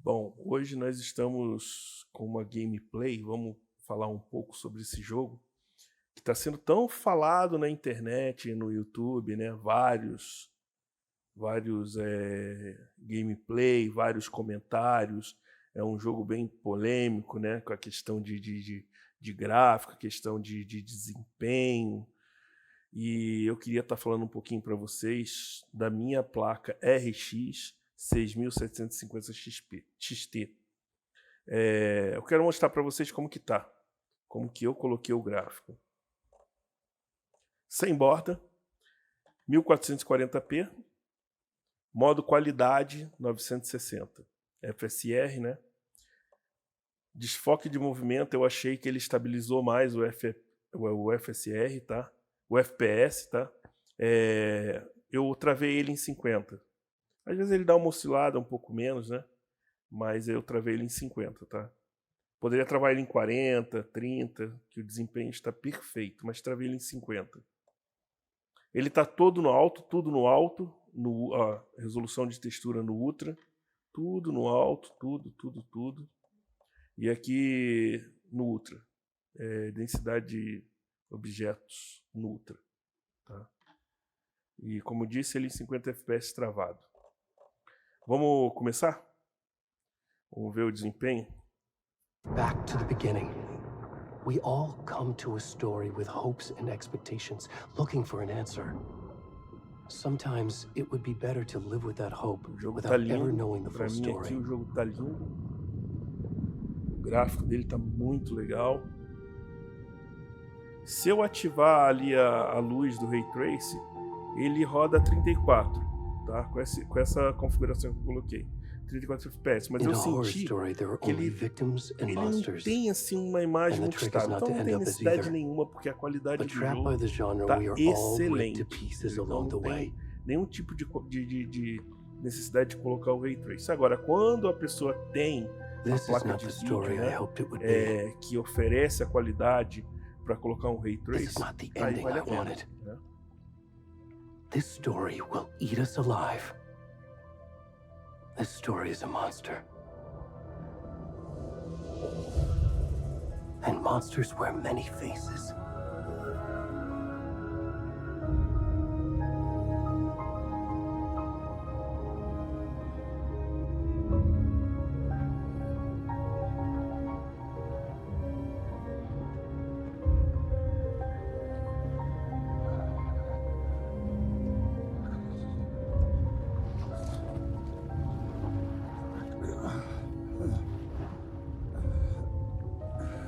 Bom, hoje nós estamos com uma gameplay, vamos falar um pouco sobre esse jogo, que está sendo tão falado na internet, no YouTube, né? Vários gameplay, vários comentários. É um jogo bem polêmico, né? Com a questão de gráfico, a questão de desempenho. E eu queria estar falando um pouquinho para vocês da minha placa RX 6750 XT. Eu quero mostrar para vocês como que tá, como que eu coloquei o gráfico. Sem borda, 1440p, modo qualidade 960, FSR, né? Desfoque de movimento, eu achei que ele estabilizou mais o FSR, tá? O FPS, tá? Eu travei ele em 50. Às vezes ele dá uma oscilada um pouco menos, né? Mas eu travei ele em 50, tá? Poderia travar ele em 40, 30, que o desempenho está perfeito, mas travei ele em 50. Ele está todo no alto, tudo no alto, resolução de textura no Ultra, tudo no alto, tudo. E aqui no Ultra, densidade de objetos no Ultra, tá? E como disse, ele em 50 FPS travado. Vamos começar? Vamos ver o desempenho? Back to the beginning. We all come to a story with hopes and expectations, looking for an answer. Sometimes it would be better to live with that hope O jogo tá without ever lindo. knowing the Pra full mim aqui story. o jogo tá lindo. O gráfico dele tá muito legal. Se eu ativar ali a luz do Ray Trace, ele roda 34, tá? Com essa configuração que eu coloquei. 34 FPS, mas In eu a horror senti story, there are que only victims and ele não monsters. tem assim uma imagem And the muito trick is estável, not então to não end tem up as necessidade either. nenhuma, porque a qualidade But do trapped jogo by the genre, tá we are all ripped to excelente. pieces Então along não the way. tem nenhum tipo de necessidade de colocar o Ray Trace. Agora, quando a pessoa tem a This is placa not de the vídeo, story I né, hoped it would be. que oferece a qualidade para colocar um Ray This is Trace, not the aí ending vale I a pena, wanted. né? This story will eat us alive. This story is a monster. And monsters wear many faces.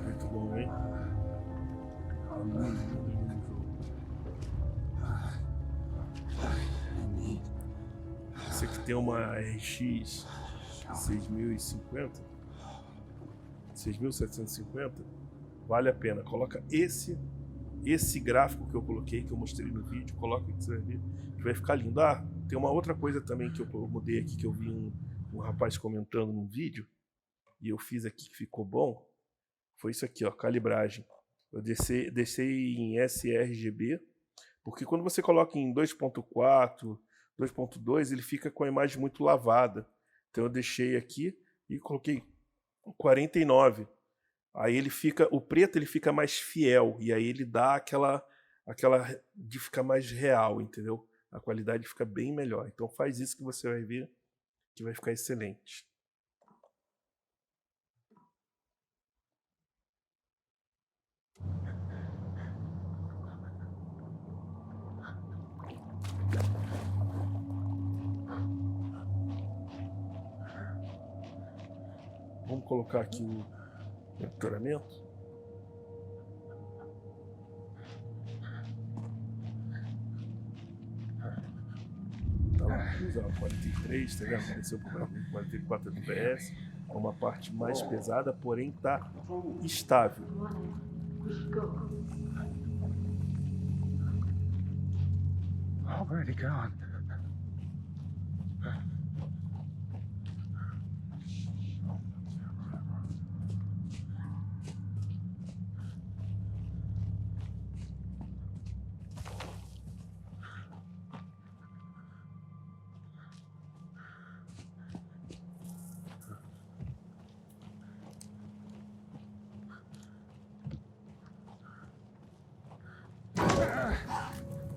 Muito bom, hein? Lindo jogo. Você que tem uma RX 6750, vale a pena. Coloca esse gráfico que eu coloquei, que eu mostrei no vídeo, coloca que você vai ver, que vai ficar lindo. Ah, tem uma outra coisa também que eu mudei aqui, que eu vi um rapaz comentando no vídeo, e eu fiz aqui que ficou bom, foi isso aqui, ó, calibragem. Eu desci em sRGB, porque quando você coloca em 2.4, 2.2, ele fica com a imagem muito lavada. Então eu deixei aqui e coloquei 49. Aí o preto ele fica mais fiel, e aí ele dá aquela de ficar mais real, entendeu? A qualidade fica bem melhor. Então faz isso que você vai ver que vai ficar excelente. Vamos colocar aqui o monitoramento. Tá lá, usar 43, tá vendo? Desceu para 44 FPS. É uma parte mais pesada, porém tá estável. Already gone.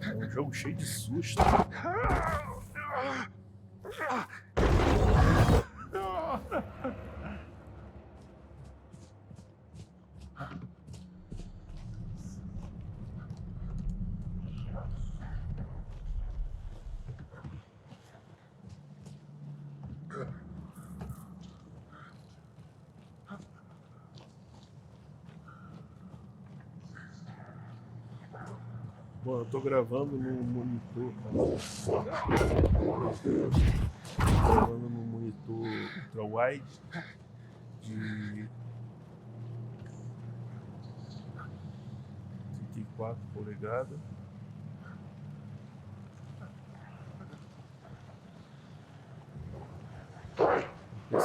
É um jogo cheio de susto. Bom, eu tô gravando no monitor, tá? Gravando no monitor ultra-wide de 34 polegadas. O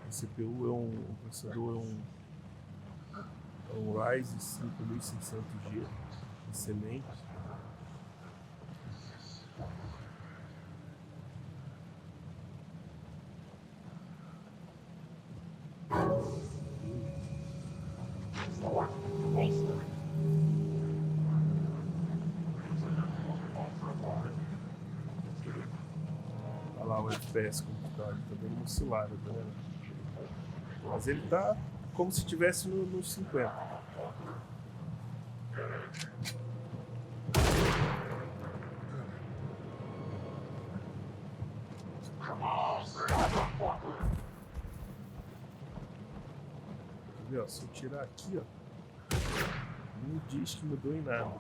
CPU é o processador é um Ryzen 5600G, excelente. Olha lá o FPS como que tá, ele tá dando uma oscilada, tá vendo? Mas ele tá como se estivesse no 50. Ó, se eu tirar aqui, ó, não diz que mudou em nada.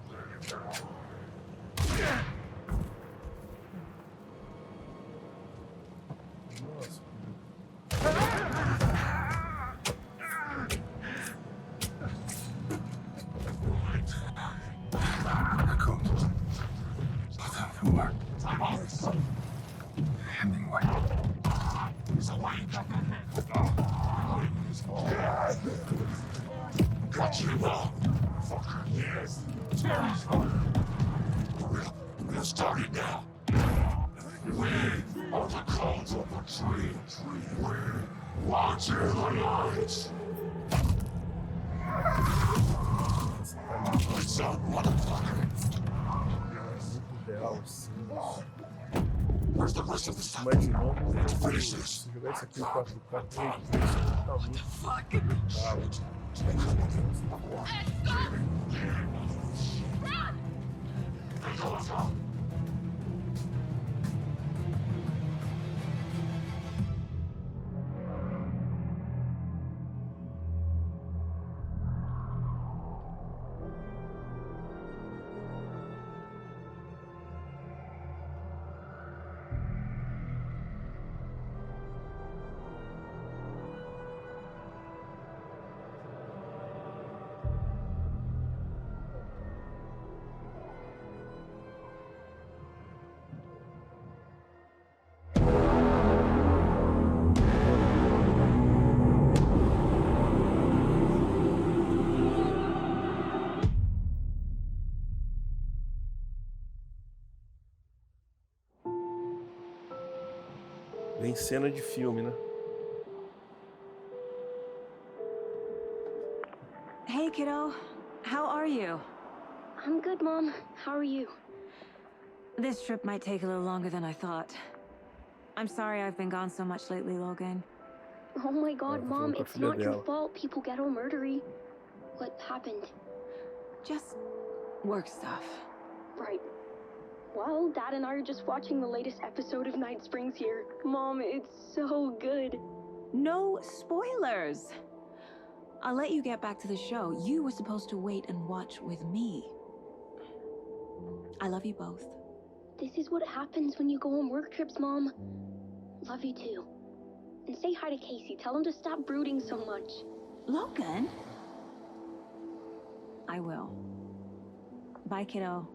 Nossa. Imaginando se jogar isso aqui em 4K, totalmente bem cena de filme, né? Hey, kiddo. How are you? I'm good, Mom. How are you? This trip might take a little longer than I thought. I'm sorry I've been gone so much lately, Logan. Oh my God, Mom, it's not your fault people get all murdery. What happened? Just work stuff. Right. Well, Dad and I are just watching the latest episode of Night Springs here. Mom, it's so good. No spoilers! I'll let you get back to the show. You were supposed to wait and watch with me. I love you both. This is what happens when you go on work trips, Mom. Love you too. And say hi to Casey. Tell him to stop brooding so much. Logan? I will. Bye, kiddo.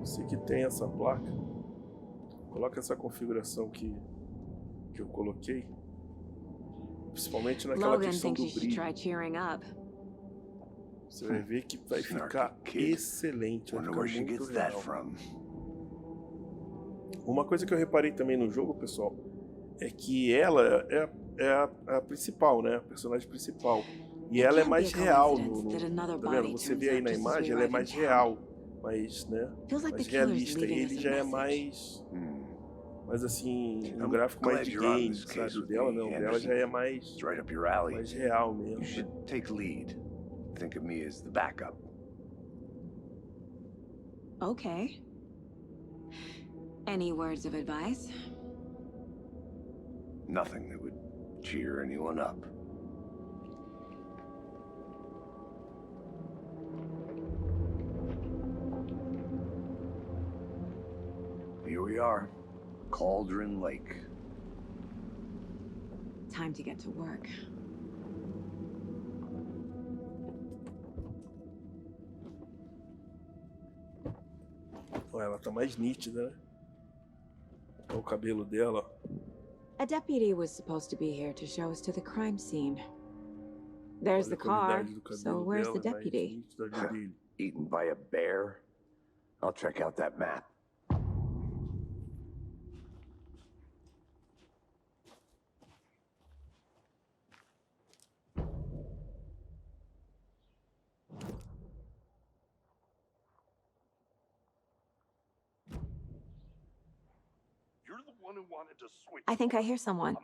Você que tem essa placa, coloca essa configuração que eu coloquei, principalmente naquela Logan questão thinks do you should try brilho. cheering up. Você vai ver que vai ficar excelente, vai ficar muito legal. Uma coisa que eu reparei também no jogo, pessoal, é que ela é a principal, né? A personagem principal. E ela é mais real. Tá vendo? Você vê aí na imagem, ela é mais real. Mas, né? Mais realista. Ele já é mais... Mas assim, um gráfico mais de game, sabe? O dela não. O dela já é mais real mesmo. You should take lead. Think of me as the backup. Okay. Any words of advice? Nothing that would cheer anyone up. Here we are, Cauldron Lake. Time to get to work. Ela tá mais nítida, né? Olha o cabelo dela, ó. A deputy was supposed to be here to show us to the crime scene. There's the car, so where's the deputy? Eaten by a bear? I'll check out that map. I think I hear someone.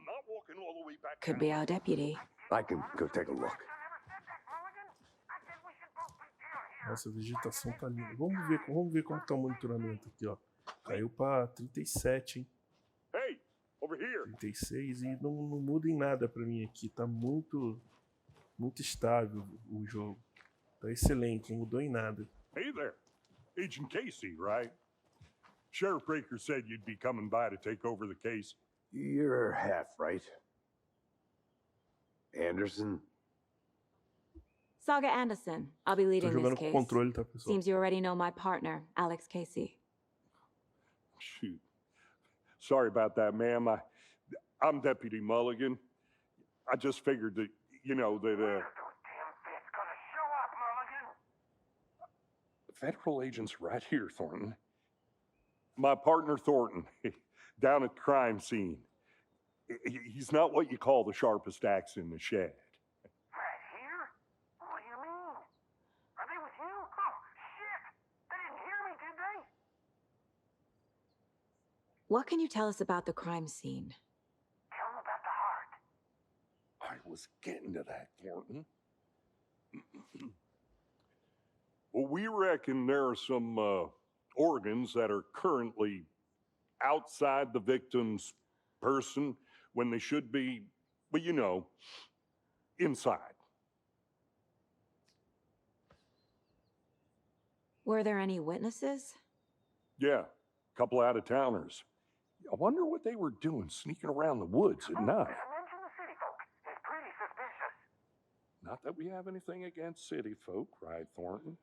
Could be our deputy. I can go take a look. Nossa, a vegetação tá linda. Vamos ver como tá o monitoramento aqui, ó. Caiu pra 37, hein? 36 e não muda em nada pra mim aqui. Tá muito estável o jogo. Tá excelente, não mudou em nada. Hey there. Agent Casey, right? Sheriff Breaker said you'd be coming by to take over the case. You're half right. Anderson? Saga Anderson. I'll be leading this jogando com case. controle, tá, pessoal? Seems you already know my partner, Alex Casey. Shoot. Sorry about that, ma'am. I'm Deputy Mulligan. I just figured that, you know, that, The federal agent's right here, Thornton. My partner, Thornton, down at the crime scene. He's not what you call the sharpest axe in the shed. Right here? What do you mean? Are they with you? Oh, shit! They didn't hear me, did they? What can you tell us about the crime scene? Tell them about the heart. I was getting to that, Thornton. Well, we reckon there are some organs that are currently outside the victim's person when they should be, well, you know, inside. Were there any witnesses? Yeah, a couple out-of-towners. I wonder what they were doing sneaking around the woods at night. Mention the city folk. It's pretty suspicious. Not that we have anything against city folk, right, Thornton?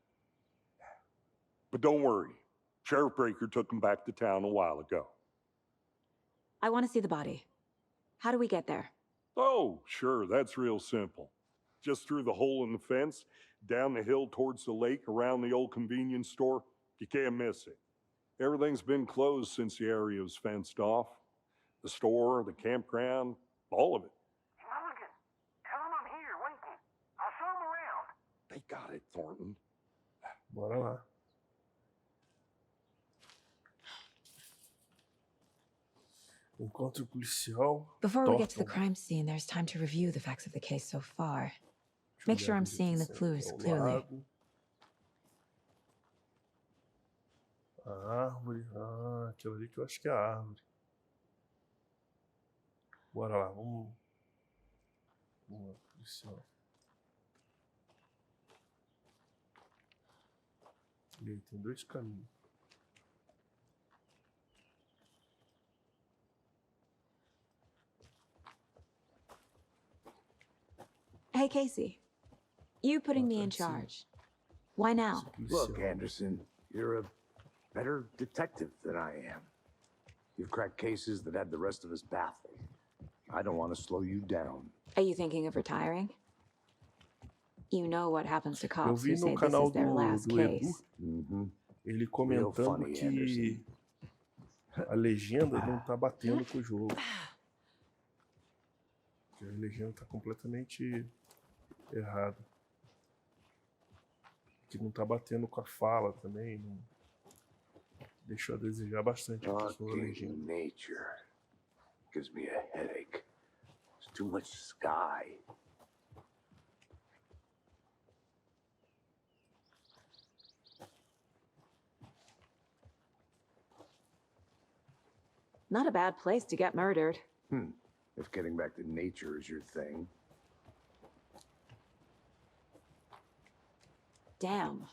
But don't worry. Sheriff Breaker took them back to town a while ago. I want to see the body. How do we get there? Oh, sure, that's real simple. Just through the hole in the fence, down the hill towards the lake, around the old convenience store. You can't miss it. Everything's been closed since the area was fenced off. The store, the campground, all of it. Mulligan, tell them I'm here waiting. I'll show them around. They got it, Thornton. Bora lá. Encontro policial. Before we get to the crime scene, there's time to review the facts of the case so far. Make sure I'm seeing the clues clearly. A árvore. Ah, aquilo ali que eu acho que é a árvore. Bora lá, vamos lá, policial. E aí, tem dois caminhos. Hey, Casey. You putting me in charge. Why now? Look, Anderson, you're a better detective than I am. You've cracked cases that had the rest of us baffled. I don't want to slow you down. Are you thinking of retiring? You know what happens to Eu cops vi who say no this canal is their last do Edu, case. ele comentando funny, que a legenda não tá batendo com o jogo. Que a legenda tá completamente errado. Que não tá batendo com a fala também. Não... Deixou a desejar bastante a questão da Fucking legenda. nature gives me a headache. There's too much sky. Not a bad place to get murdered. If getting back to nature is your thing. Damn.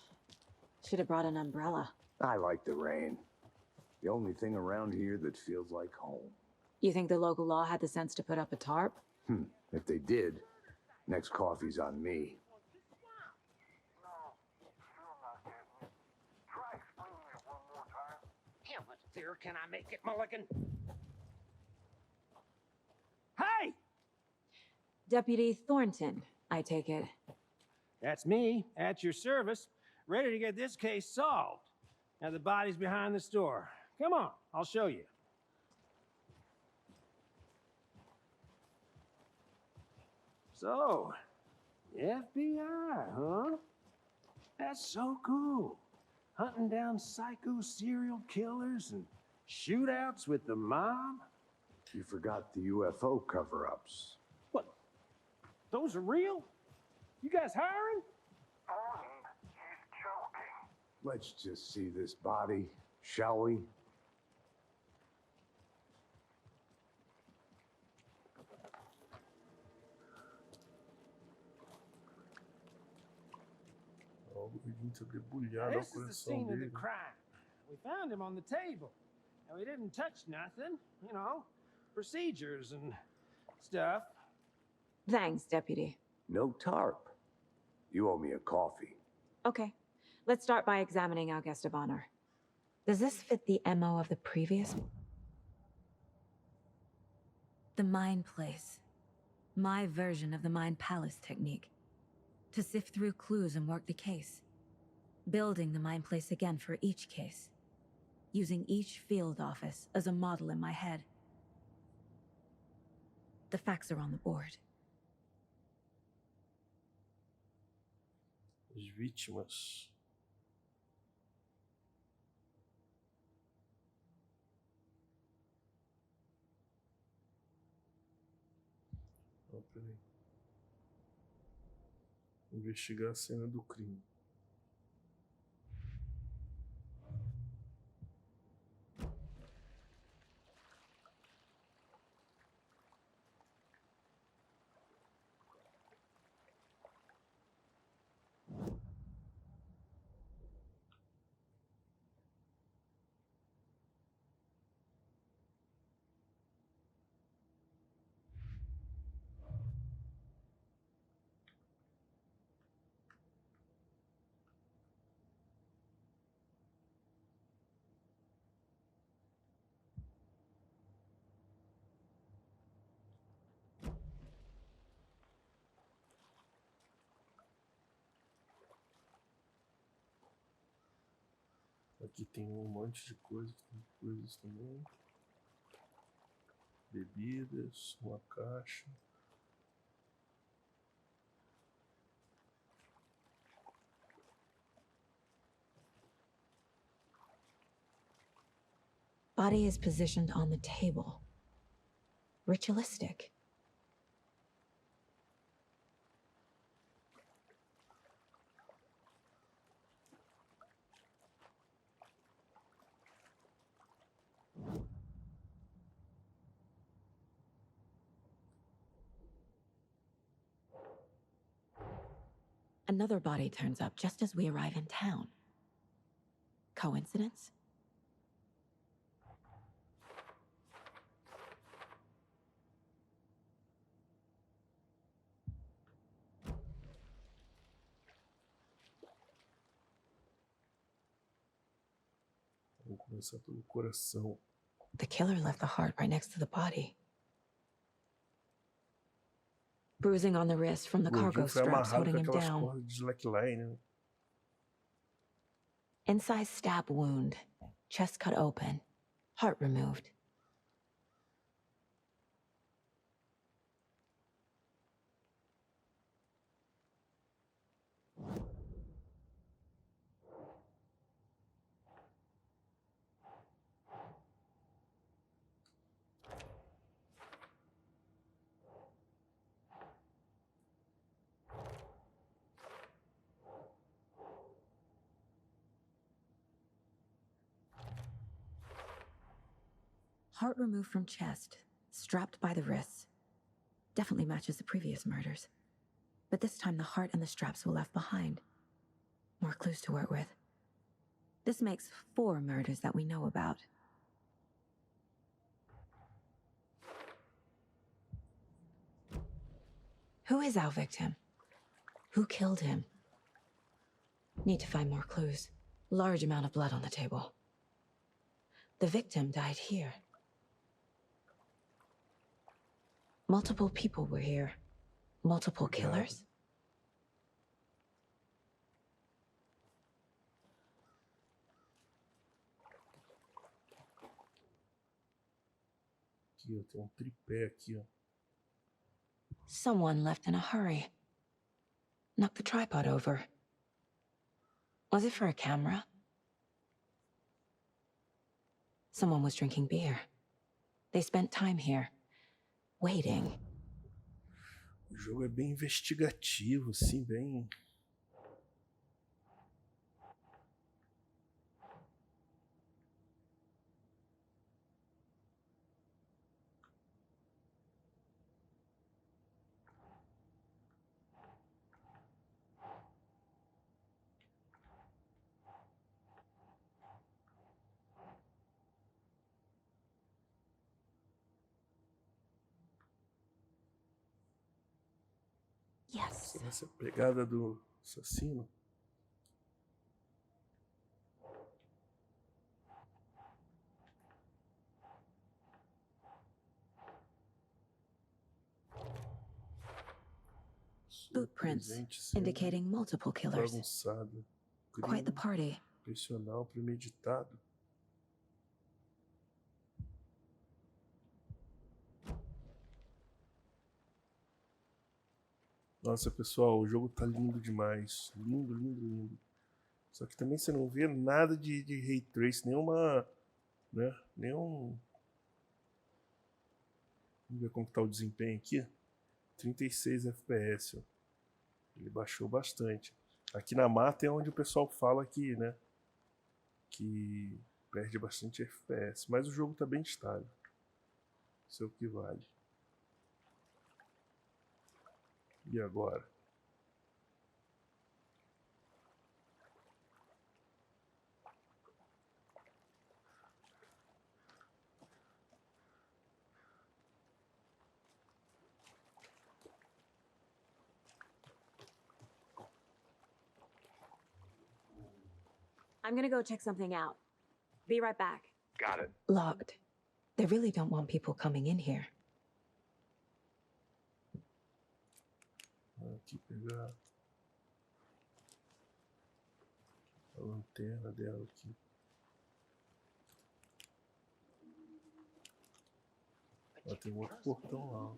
Should have brought an umbrella. I like the rain. The only thing around here that feels like home. You think the local law had the sense to put up a tarp? If they did, next coffee's on me. No, still not getting it. Try explaining it one more time. How much clearer can I make it, Mulligan? Hey! Deputy Thornton, I take it. That's me, at your service, ready to get this case solved. Now the body's behind the store. Come on, I'll show you. So, FBI, huh? That's so cool. Hunting down psycho serial killers and shootouts with the mob? You forgot the UFO cover-ups. What? Those are real? You guys hiring? Thornton, he's joking. Let's just see this body, shall we? Ó, o gordinho tá debulhado, ó, a This is the coleção scene of the dele. crime. We found him on the table. And we didn't touch nothing, you know, procedures and stuff. Thanks, Deputy. No tarp. You owe me a coffee. Okay, let's start by examining our guest of honor. Does this fit the MO of the previous? The Mind Place. My version of the Mind Palace technique. To sift through clues and work the case. Building the Mind Place again for each case. Using each field office as a model in my head. The facts are on the board. As vítimas. Ó, peraí. Investigar a cena do crime. Aqui tem um monte de coisas, tem coisas também. Bebidas, uma caixa. Body is positioned on the table. Ritualistic. Another body turns up just as we arrive in town. Coincidence? Vamos começar pelo coração. The killer left the heart right next to the body. Bruising on the wrist from the O cargo gordinho foi straps amarrado holding com him aquelas down. cordas de slackline, né? Incised stab wound. Chest cut open. Heart removed. Heart removed from chest, strapped by the wrists. Definitely matches the previous murders. But this time the heart and the straps were left behind. More clues to work with. This makes 4 murders that we know about. Who is our victim? Who killed him? Need to find more clues. Large amount of blood on the table. The victim died here. Multiple people were here. Multiple killers? Aqui, ó, tem tripé aqui, ó. Someone left in a hurry. Knocked the tripod over. Was it for a camera? Someone was drinking beer. They spent time here, waiting. O jogo é bem investigativo, assim, bem... Yes. Essa pegada do assassino. Footprints Presente indicating multiple killers. bagunçado. Quite the Crime party. intencional, premeditado. Nossa, pessoal, o jogo tá lindo demais. Lindo, lindo, lindo. Só que também você não vê nada de ray trace, nenhuma, né? Nenhum... Vamos ver como tá o desempenho aqui. 36 FPS, ó. Ele baixou bastante. Aqui na mata é onde o pessoal fala que, né, que perde bastante FPS, mas o jogo tá bem estável. Isso é o que vale. E agora? I'm gonna go check something out. Be right back. Got it. Locked. They really don't want people coming in here. Aqui pegar a lanterna dela aqui. Ó, tem um outro portão lá. Ó.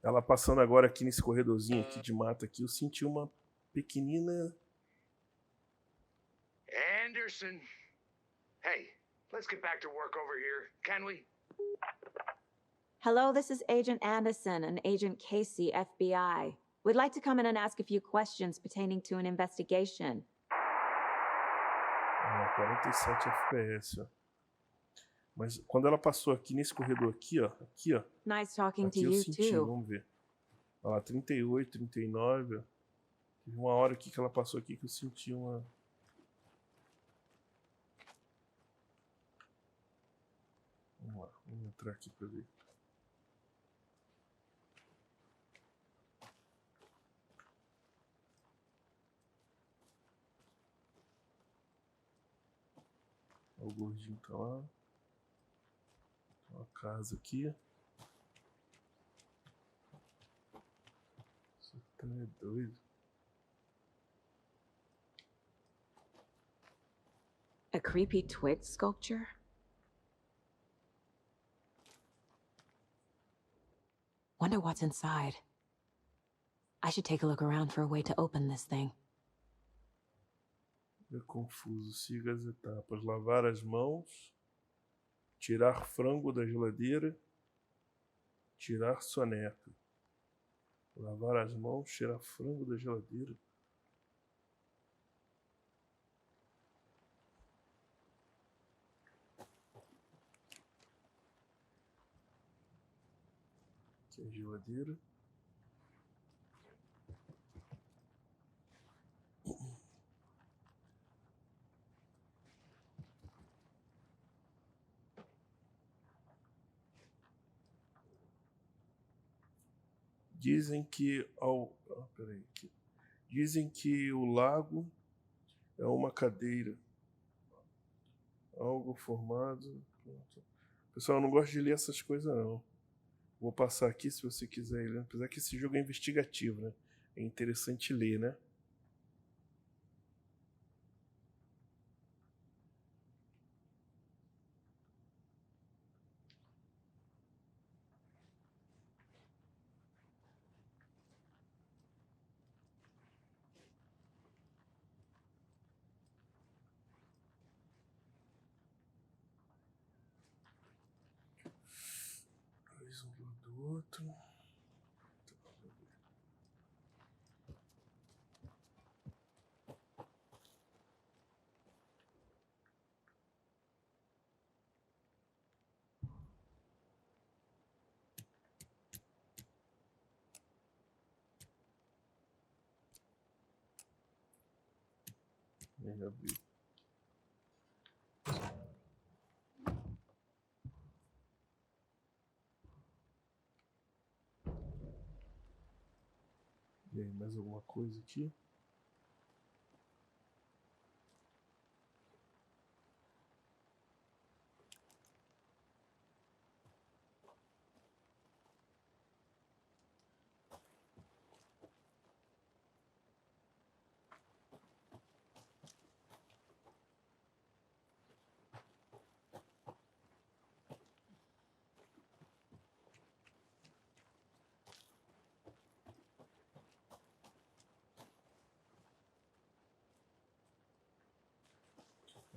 Ela passando agora aqui nesse corredorzinho aqui de mata aqui, eu senti uma pequenina... Anderson. Hey, let's get back to work over here, can we? Hello, this is Agent Anderson and Agent Casey, FBI. We'd like to come in and ask a few questions pertaining to an investigation. 47 FPS, ó. Mas quando ela passou aqui nesse corredor aqui, ó, Nice talking aqui to eu you senti, too. vamos ver. Olha lá, 38, 39, ó. Teve uma hora aqui que ela passou aqui que eu senti uma... Vamos lá, vamos entrar aqui pra ver. O gordinho tá lá. Uma casa aqui. Isso tá doido. A creepy twig sculpture? Wonder what's inside. I should take a look around for a way to open this thing. É confuso. Siga as etapas. Lavar as mãos. Tirar frango da geladeira. Tirar soneca. Lavar as mãos, tirar frango da geladeira. Aqui é a geladeira. Dizem que Dizem que o lago é uma cadeira. Algo formado. Pessoal, eu não gosto de ler essas coisas, não. Vou passar aqui se você quiser ler. Apesar que esse jogo é investigativo, né? É interessante ler, né? Um do lado do outro. Abrir. E aí, mais alguma coisa aqui?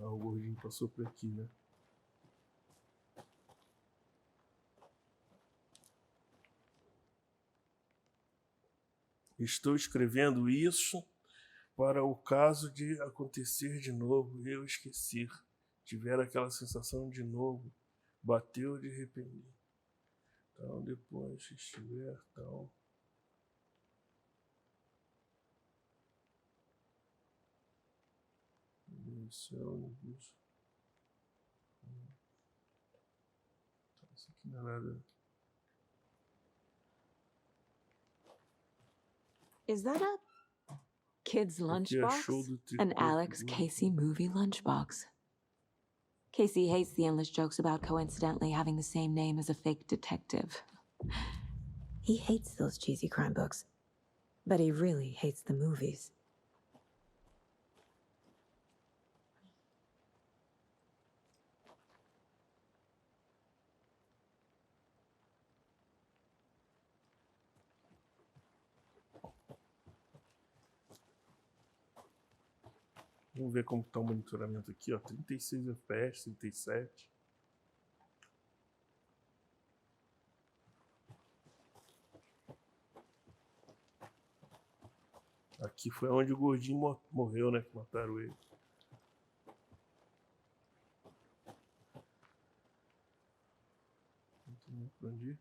Ah, o gordinho passou por aqui, né? Estou escrevendo isso para o caso de acontecer de novo e eu esquecer. Tiver aquela sensação de novo. Bateu de repente. Então, depois, se estiver, tal. Isso é o isso. Isso aqui não é nada. Is that a kid's lunchbox? An Alex Casey movie lunchbox. Casey hates the endless jokes about coincidentally having the same name as a fake detective. He hates those cheesy crime books, but he really hates the movies. Vamos ver como está o monitoramento aqui, ó. 36 FPS, 37. Aqui foi onde o gordinho morreu, né? Que mataram ele. Não tem nem pra onde ir.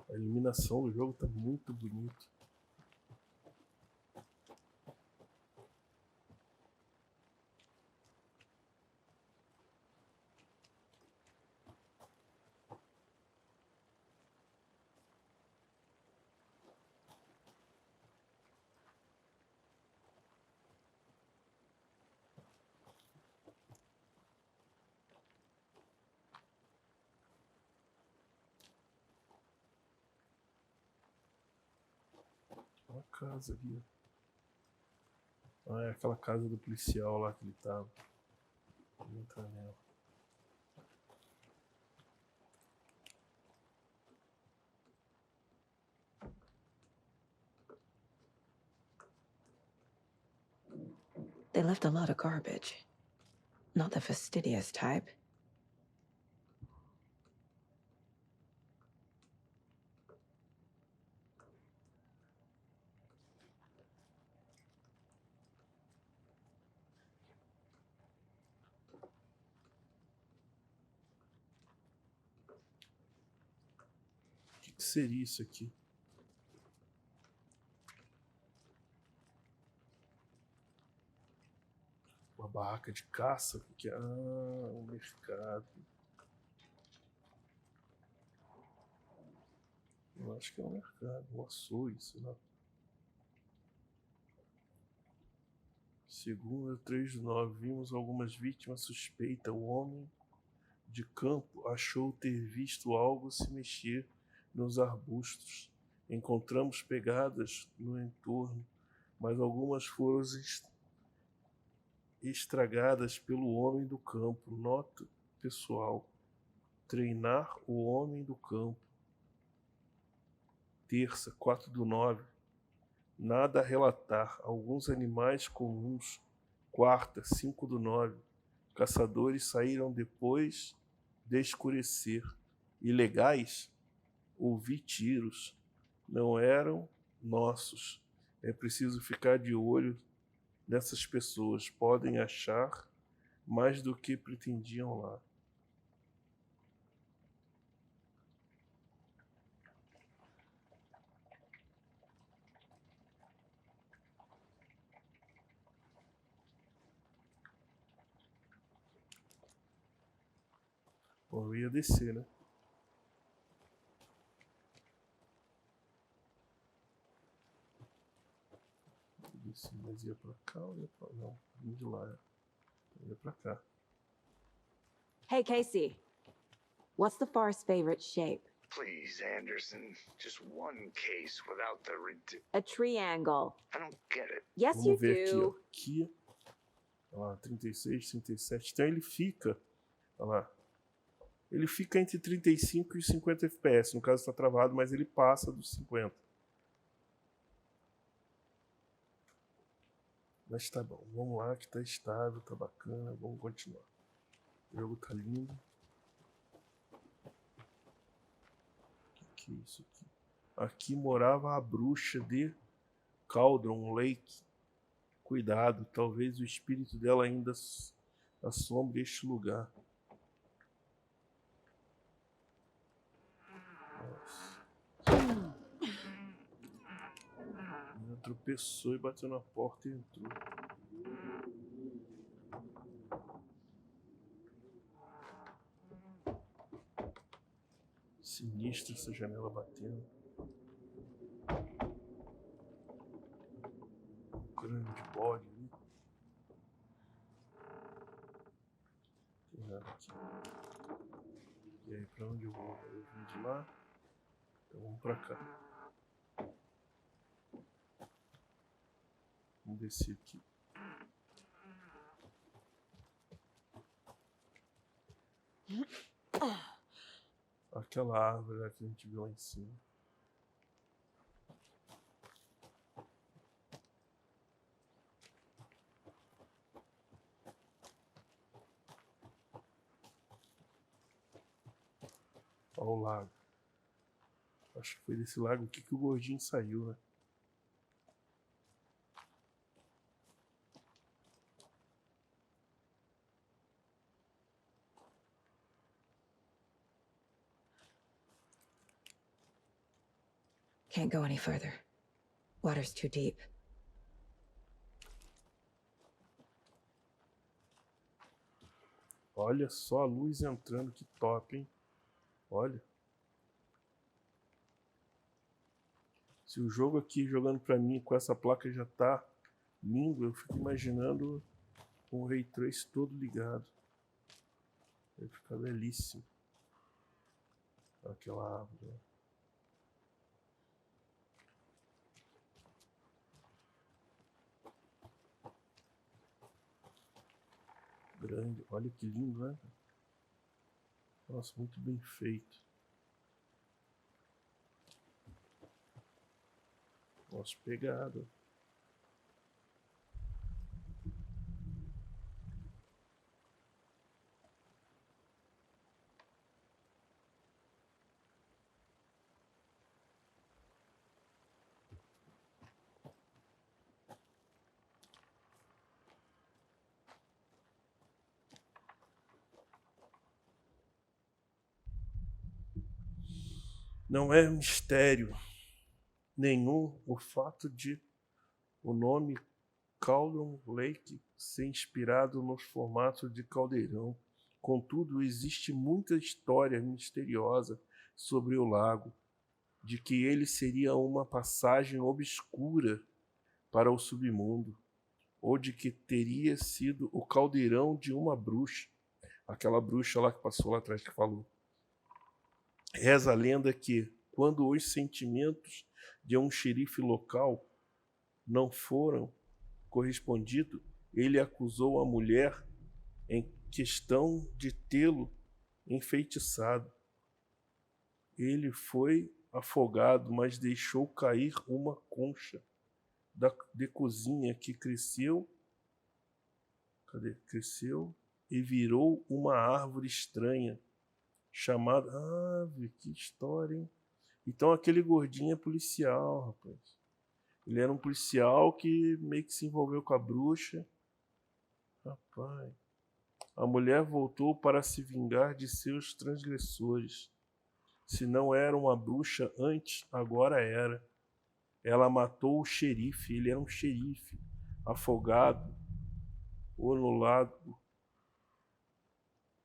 A iluminação do jogo tá muito bonito. Uma casa ali. Ah, é aquela casa do policial lá que ele tava. Vou entrar nela. They left a lot of garbage. Not the fastidious type. O que seria isso aqui? Uma barraca de caça? O que é? Ah, um mercado. Eu acho que é um mercado, um açougue, sei lá. Segunda, 3/9, vimos algumas vítimas suspeitas. O homem de campo achou ter visto algo se mexer nos arbustos. Encontramos pegadas no entorno, mas algumas foram estragadas pelo homem do campo. Nota pessoal: treinar o homem do campo. Terça, 4/9. Nada a relatar. Alguns animais comuns. Quarta, 5/9. Caçadores saíram depois de escurecer. Ilegais? Ouvi tiros. Não eram nossos. É preciso ficar de olho nessas pessoas. Podem achar mais do que pretendiam lá. Bom, eu ia descer, né? Desci, mas ia pra cá ou ia pra... Não, vim de lá. Ia pra cá. Hey, Casey. What's the forest's favorite shape? Please, Anderson. Just one case without the A triangle. I don't get it. Yes, Vamos you ver aqui, ó. do. Aqui. Olha lá, 36, 37. Então ele fica... Olha lá. Ele fica entre 35 e 50 FPS. No caso está travado, mas ele passa dos 50. Mas tá bom. Vamos lá, que tá estável, tá bacana. Vamos continuar. O jogo tá lindo. O que é isso aqui? Aqui morava a bruxa de Cauldron Lake. Cuidado, talvez o espírito dela ainda assombre este lugar. Ela tropeçou e bateu na porta e entrou. Sinistra essa janela batendo. Um crânio de bode ali. Tem nada aqui. E aí, pra onde eu vou? Eu vim de lá. Então vamos pra cá. Vamos descer aqui. Aquela árvore lá que a gente viu lá em cima. Olha o lago. Acho que foi desse lago aqui que o gordinho saiu, né? Can't go any further. Water's too deep. Olha só a luz entrando, que top, hein? Olha. Se o jogo aqui jogando pra mim com essa placa já tá lindo, eu fico imaginando com o Ray Trace todo ligado. Vai ficar belíssimo. Aquela árvore. grande. Olha que lindo, né? Nossa, muito bem feito. Nossa, pegada. Não é mistério nenhum o fato de o nome Cauldron Lake ser inspirado nos formatos de caldeirão. Contudo, existe muita história misteriosa sobre o lago, de que ele seria uma passagem obscura para o submundo, ou de que teria sido o caldeirão de uma bruxa, aquela bruxa lá que passou lá atrás que falou. Reza a lenda que, quando os sentimentos de um xerife local não foram correspondidos, ele acusou a mulher em questão de tê-lo enfeitiçado. Ele foi afogado, mas deixou cair uma concha de cozinha que cresceu e virou uma árvore estranha, chamada... que história, hein? Então aquele gordinho é policial, rapaz. Ele era um policial que meio que se envolveu com a bruxa. Rapaz. A mulher voltou para se vingar de seus transgressores. Se não era uma bruxa antes, agora era. Ela matou o xerife, ele era um xerife, afogado ou no lago.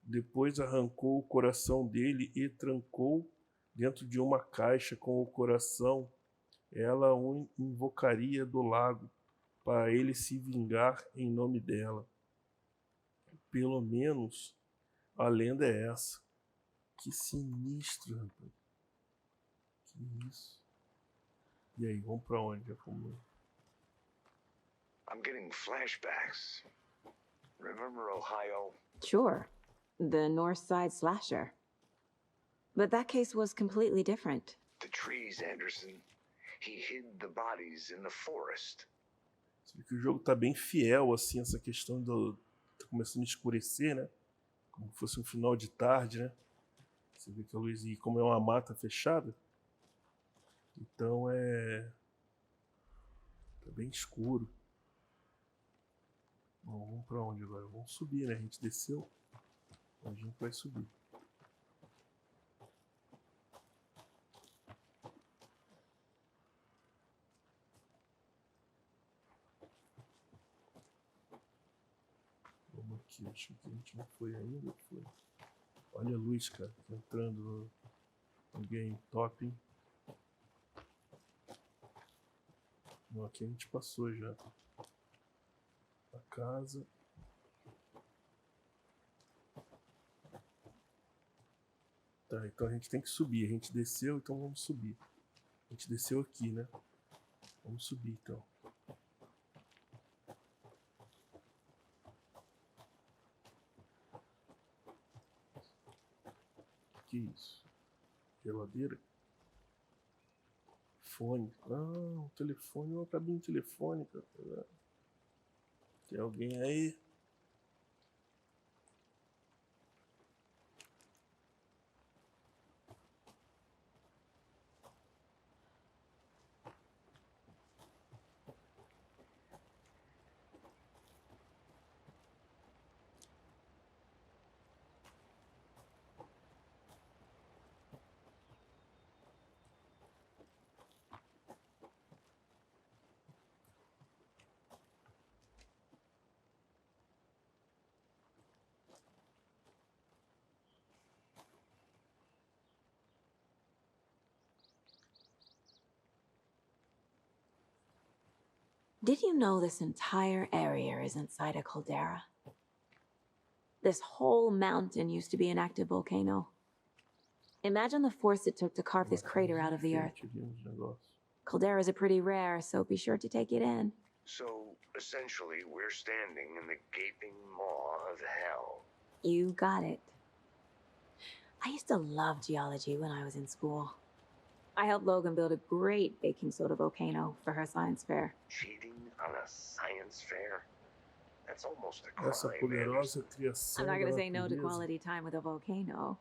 Depois arrancou o coração dele e trancou dentro de uma caixa com o coração. Ela o invocaria do lago para ele se vingar em nome dela. Pelo menos a lenda é essa. Que sinistro, rapaz. Que isso? E aí, vamos pra onde? Já fomos. I'm getting flashbacks. Remember Ohio? Sure. The North Side slasher. But that case was completely different. The trees, Anderson. He hid the bodies in the forest. Você vê que o jogo tá bem fiel, assim, essa questão do... Tá começando a escurecer, né? Como se fosse um final de tarde, né? Você vê que a luz... E como é uma mata fechada, então tá bem escuro. Bom, vamos pra onde agora? Vamos subir, né? A gente desceu. A gente vai subir. Vamos aqui. Acho que a gente não foi ainda. Foi. Olha a luz, cara. Entrando no game top, hein? Bom, aqui a gente passou já. A casa. Tá, então a gente tem que subir. A gente desceu, então vamos subir. A gente desceu aqui, né? Vamos subir, então. Que isso? Geladeira? Fone. Ah, um telefone. Uma cabine telefônica. Tem alguém aí? Did you know this entire area is inside a caldera? This whole mountain used to be an active volcano. Imagine the force it took to carve this crater out of the earth. Calderas are pretty rare, so be sure to take it in. So, essentially, we're standing in the gaping maw of hell. You got it. I used to love geology when I was in school. I helped Logan build a great baking soda volcano for her science fair. Cheating on a science fair? That's almost a Essa crime, poderosa Anderson. criação I'm not da gonna say no to natureza quality time with a volcano.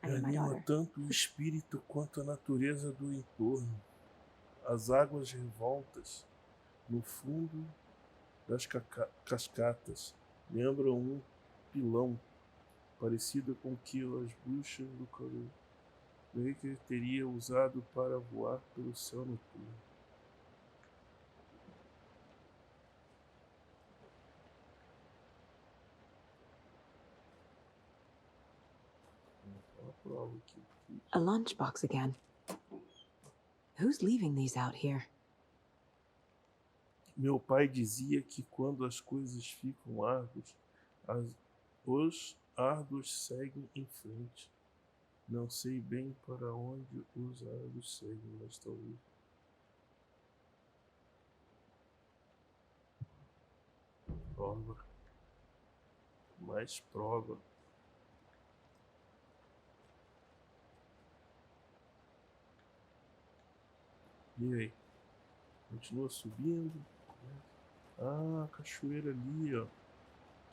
I need my anima daughter. tanto o espírito quanto a natureza do entorno. As águas revoltas no fundo das cascatas lembram um pilão parecido com o que as bruxas do Qualquer teria usado para voar pelo céu noturno. A lunchbox again. Who's leaving these out here? Meu pai dizia que quando as coisas ficam árduas, os árduos seguem em frente. Não sei bem para onde os árduos seguem, mas talvez. Prova. Mais prova. E aí? Continua subindo. Ah, cachoeira ali, ó.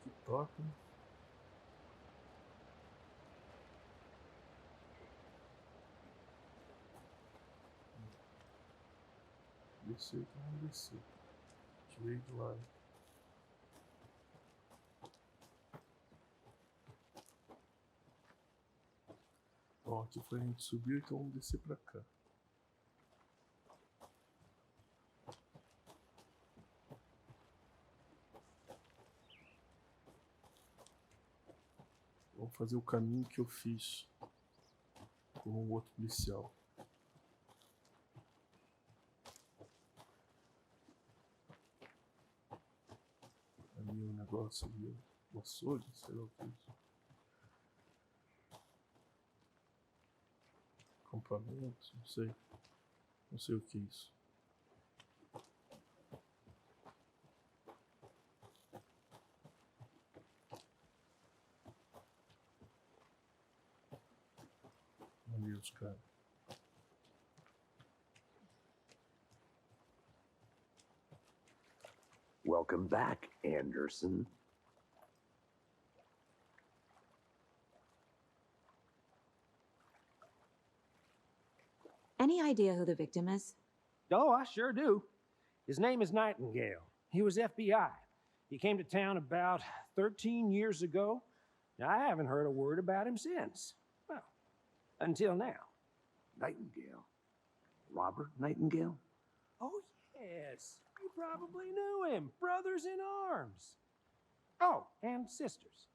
Que top, hein? Descer aqui, vamos descer. Tirei de lado. Bom, aqui foi a gente subiu, então vamos descer pra cá. Vamos fazer o caminho que eu fiz com o outro policial. Ali o negócio ali, o açougue, sei lá o que é isso. Acampamento, não sei. Não sei o que é isso. Ali os caras. Welcome back, Anderson. Any idea who the victim is? Oh, I sure do. His name is Nightingale. He was FBI. He came to town about 13 years ago. I haven't heard a word about him since. Well, until now. Nightingale? Robert Nightingale? Oh, yes. You probably knew him. Brothers in arms. Oh, and sisters.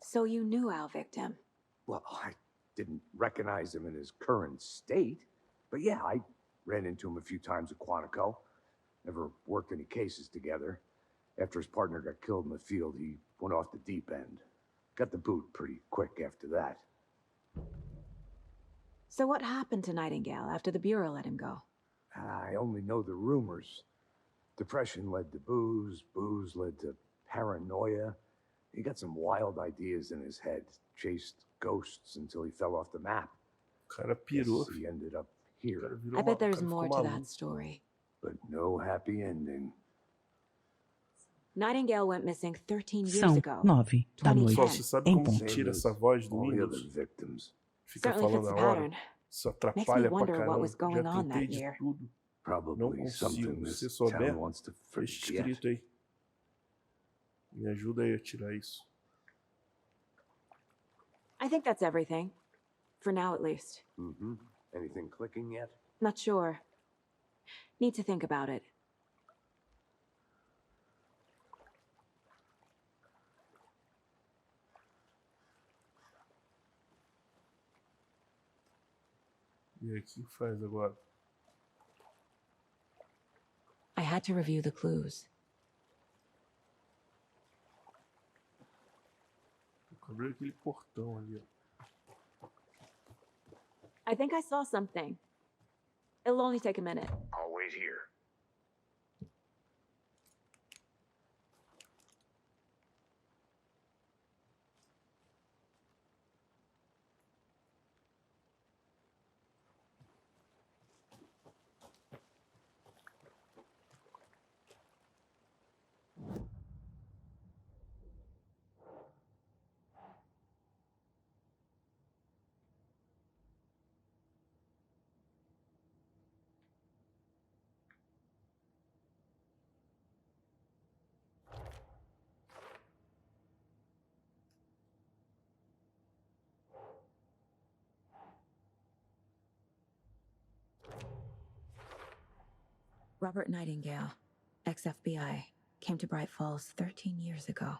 So you knew our victim? Well, I didn't recognize him in his current state. But yeah, I ran into him a few times at Quantico. Never worked any cases together. After his partner got killed in the field, he went off the deep end. Got the boot pretty quick after that. So what happened to Nightingale after the Bureau let him go? I only know the rumors. Depression led to booze, booze led to paranoia. He got some wild ideas in his head, chased ghosts until he fell off the map. Cara pirou. Guess he ended up here. I bet there's more to that story. But no happy ending. Nightingale went missing 13 years São ago. 9 da noite, Você sabe em como ponto. tira essa voz do All the Windows? other victims. Fica Certainly falando fits a the hora. pattern. Isso Makes me atrapalha pra wonder what caramba. was going Já on tentei that de year. tudo. Não Probably something consigo. this Se souber, town wants to deixa forget. escrito aí. Me ajuda aí a tirar isso. I think that's everything. For now, at least. Mm-hmm. Anything clicking yet? Not sure. Need to think about it. E aí, o que faz agora? I had to review the clues. Eu abri aquele portão ali, ó. I think I saw something. It'll only take a minute. I'll wait here. Robert Nightingale, ex-FBI, came to Bright Falls 13 years ago.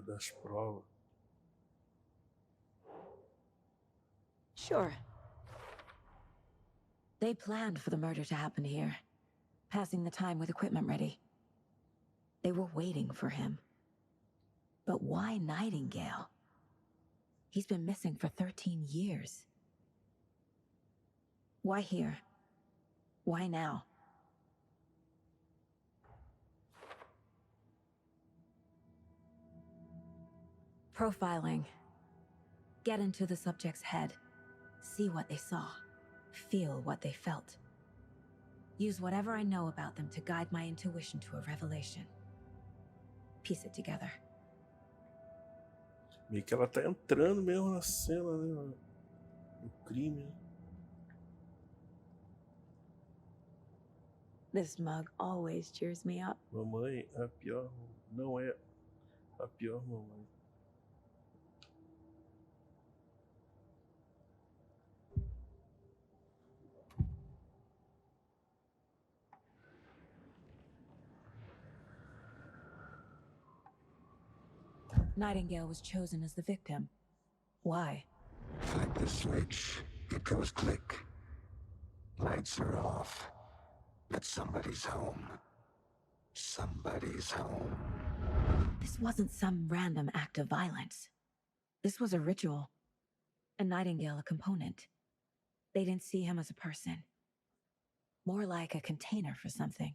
Das provas. Sure. They planned for the murder to happen here, passing the time with equipment ready. They were waiting for him. But why Nightingale? He's been missing for 13 years. Why here? Why now? Profiling. Get into the subject's head. See what they saw. Feel what they felt. Use whatever I know about them to guide my intuition to a revelation. Piece it together. Meio que ela tá entrando mesmo na cena, né? No crime. This mug always cheers me up. Mamãe, a pior não é a pior mamãe. Nightingale was chosen as the victim. Why? Flick the switch, it goes click. Lights are off. But somebody's home. Somebody's home. This wasn't some random act of violence. This was a ritual. And Nightingale a component. They didn't see him as a person. More like a container for something.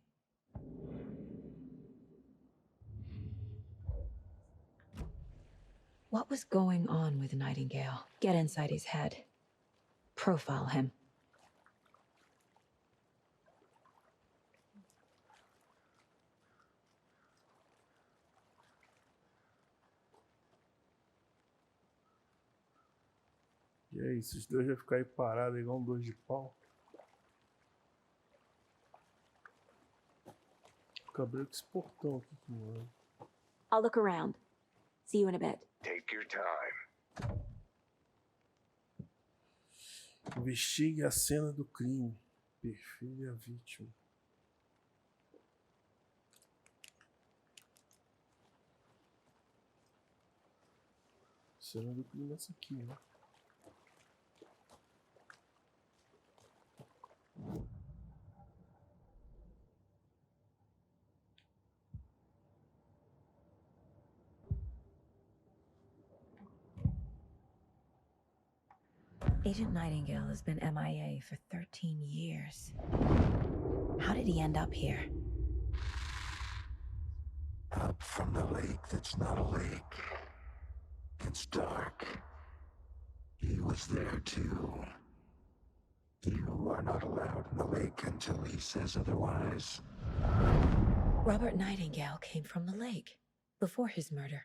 What was going on with Nightingale? Get inside his head. Profile him. E aí, esses dois vão ficar aí parados igual um dois de pau. Acabei com esse portão aqui, mano. I'll look around. See you in a bit. Take your time. Investigue a cena do crime. Perfile a vítima. Cena do crime é essa aqui, né? Agent Nightingale has been MIA for 13 years. How did he end up here? Up from the lake that's not a lake. It's dark. He was there too. You are not allowed in the lake until he says otherwise. Robert Nightingale came from the lake before his murder.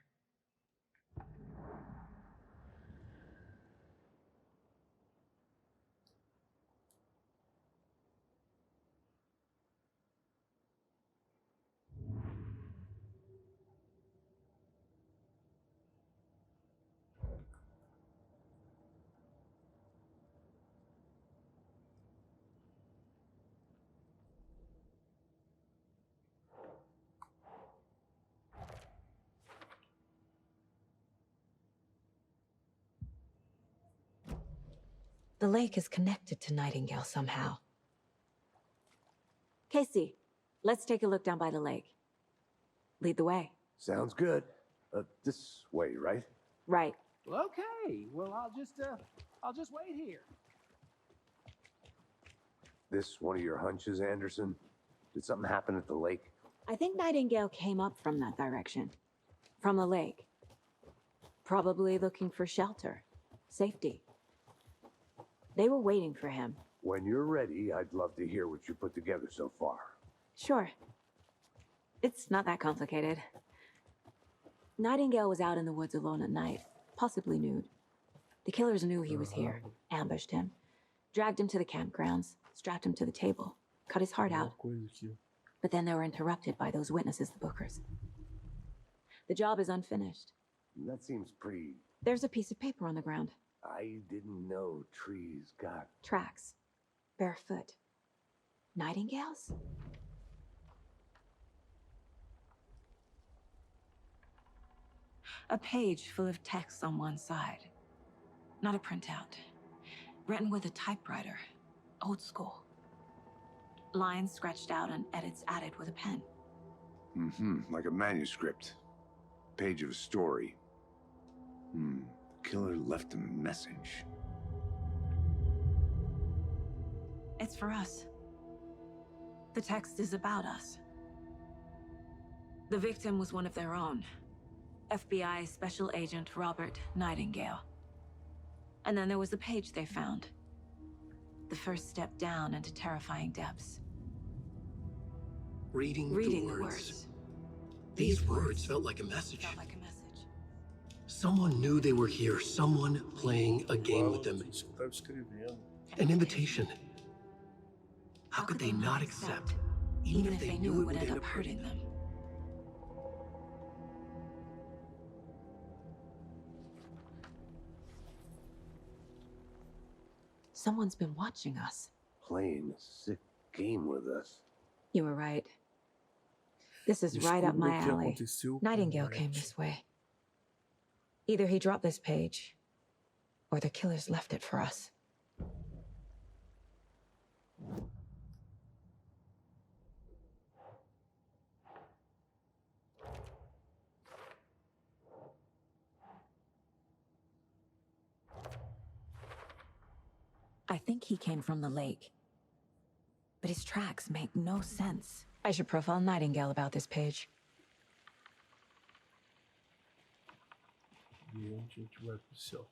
The lake is connected to Nightingale somehow. Casey, let's take a look down by the lake. Lead the way. Sounds good. This way, right? Right. Well, okay. Well, I'll just wait here. This one of your hunches, Anderson? Did something happen at the lake? I think Nightingale came up from that direction. From the lake. Probably looking for shelter. Safety. They were waiting for him. When you're ready, I'd love to hear what you put together so far. Sure. It's not that complicated. Nightingale was out in the woods alone at night, possibly nude. The killers knew he was here, ambushed him, dragged him to the campgrounds, strapped him to the table, cut his heart out. But then they were interrupted by those witnesses, the Bookers. The job is unfinished. That seems pretty... There's a piece of paper on the ground. I didn't know trees got... Tracks. Barefoot. Nightingales? A page full of text on one side. Not a printout. Written with a typewriter. Old school. Lines scratched out and edits added with a pen. Like a manuscript. Page of a story. The killer left a message. It's for us. The text is about us. The victim was one of their own. FBI Special Agent Robert Nightingale. And then there was the page they found. The first step down into terrifying depths. Reading the words. These words felt like a message. Someone knew they were here. Someone playing a game with them. An invitation. How could they not accept, even if they knew it would end up hurting them? Someone's been watching us. Playing a sick game with us. You were right. This is right up my alley. Nightingale came this way. Either he dropped this page, or the killers left it for us. I think he came from the lake. But his tracks make no sense. I should profile Nightingale about this page. E onde a gente vai pro céu?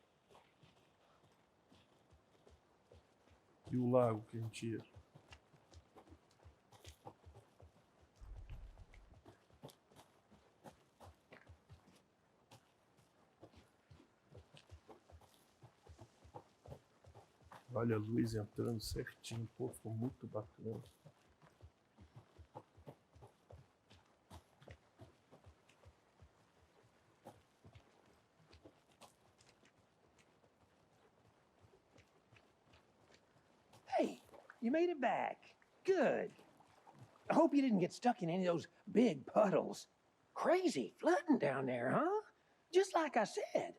E o lago que a gente ia? Olha a luz entrando certinho, pô, ficou muito bacana. Hey, you made it back. Good. I hope you didn't get stuck in any of those big puddles. Crazy flooding down there, huh? Just like I said.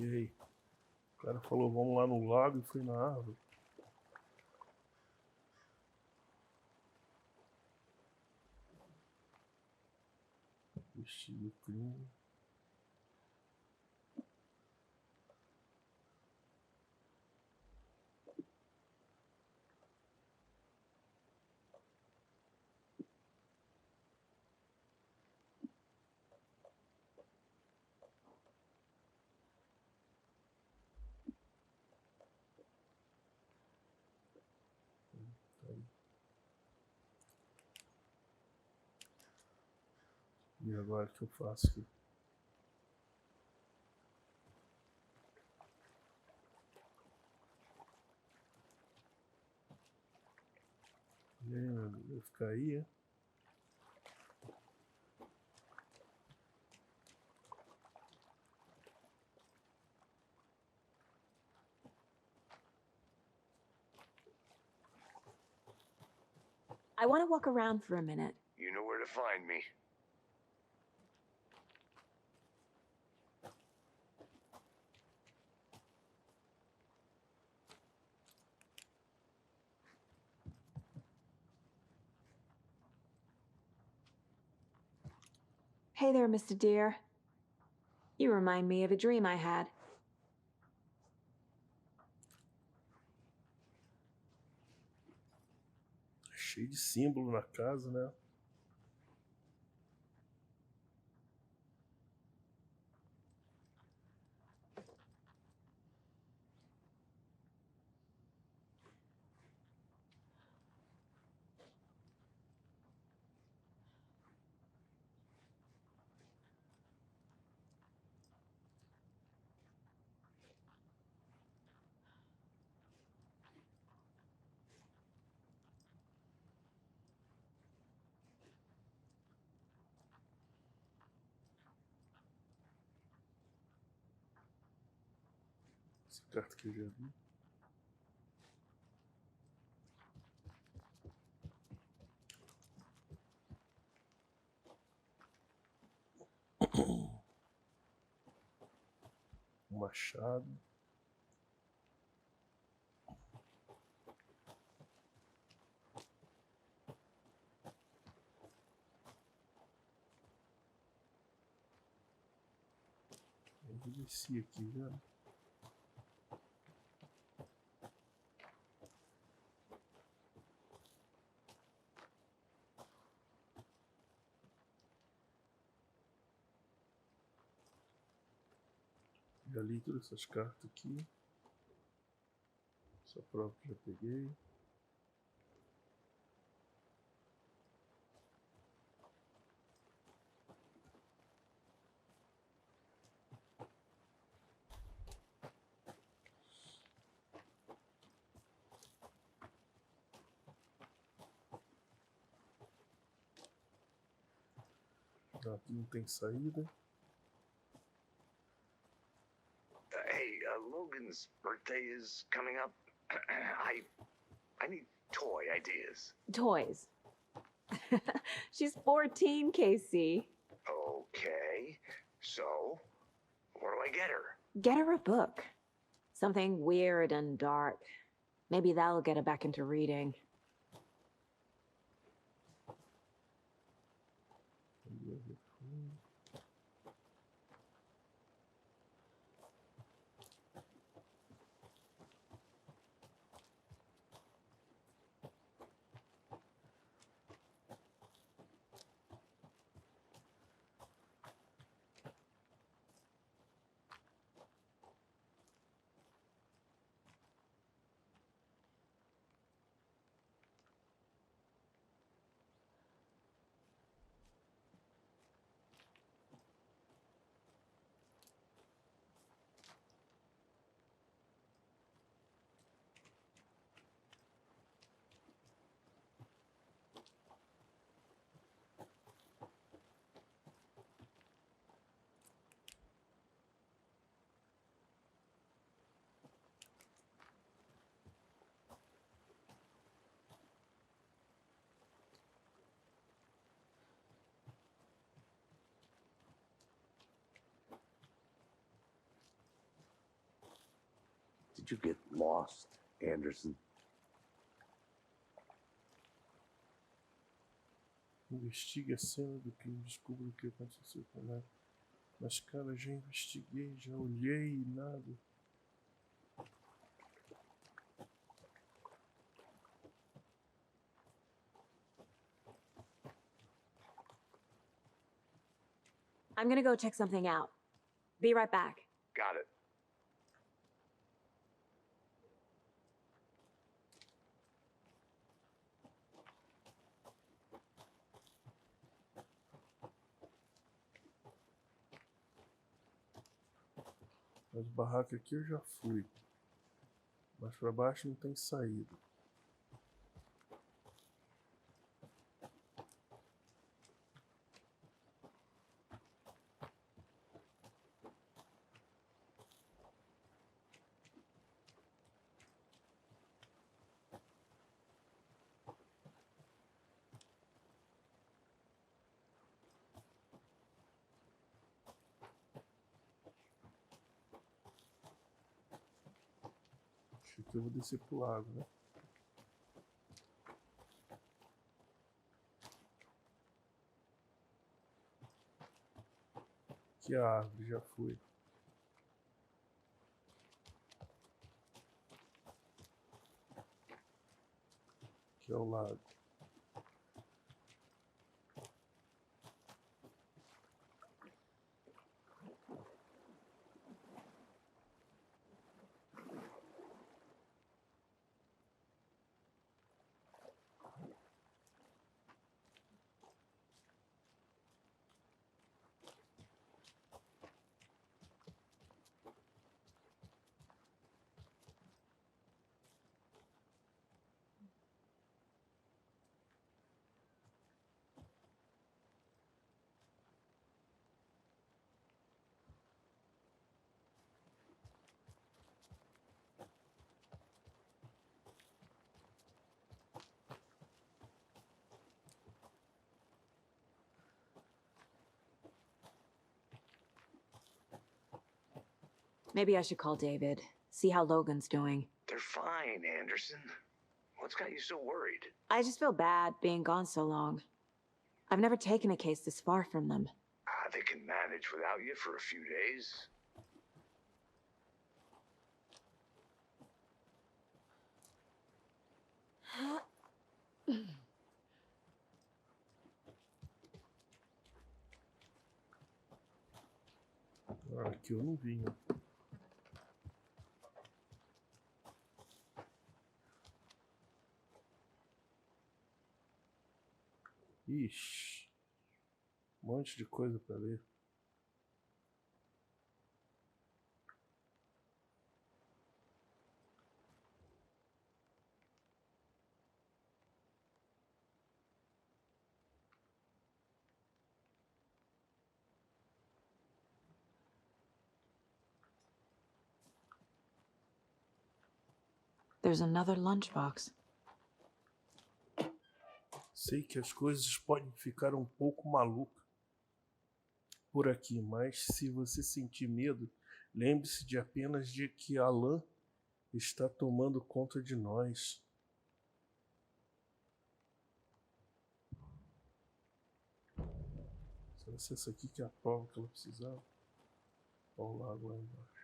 E aí? O cara falou, vamos lá no lago e foi na árvore. Vestido crime. E agora o que eu faço aqui? E aí, meu amigo, vai ficar aí, é? I want to walk around for a minute. You know where to find me. Hey there, Mr. Deer. You remind me of a dream I had. Cheio de símbolo na casa, né? Essa carta que eu já vi. Um machado. Eu desci aqui já. Já li todas essas cartas aqui. Essa prova que já peguei. Aqui não tem saída. Hey, Logan's birthday is coming up. I need toy ideas. Toys. She's 14, Casey. Okay, so what do I get her? Get her a book. Something weird and dark. Maybe that'll get her back into reading. Did you get lost, Anderson? Investigue a cena do crime, descubra o que aconteceu com ela. Mas, cara, já investiguei, já olhei e nada. I'm gonna go check something out. Be right back. Got it. Mas o barraco aqui eu já fui. Mas pra baixo não tem saída. Aqui eu vou descer pro lago, né? Aqui a árvore já foi. Aqui é o lago. Maybe I should call David, see how Logan's doing. They're fine, Anderson. What's got you so worried? I just feel bad being gone so long. I've never taken a case this far from them. They can manage without you for a few days. Aqui eu não vinha. Ixi. Um monte de coisa para ler. There's another lunchbox. Sei que as coisas podem ficar um pouco malucas por aqui, mas se você sentir medo, lembre-se de apenas de que Alan está tomando conta de nós. Será que essa aqui que é a prova que ela precisava? Olha o lago lá embaixo.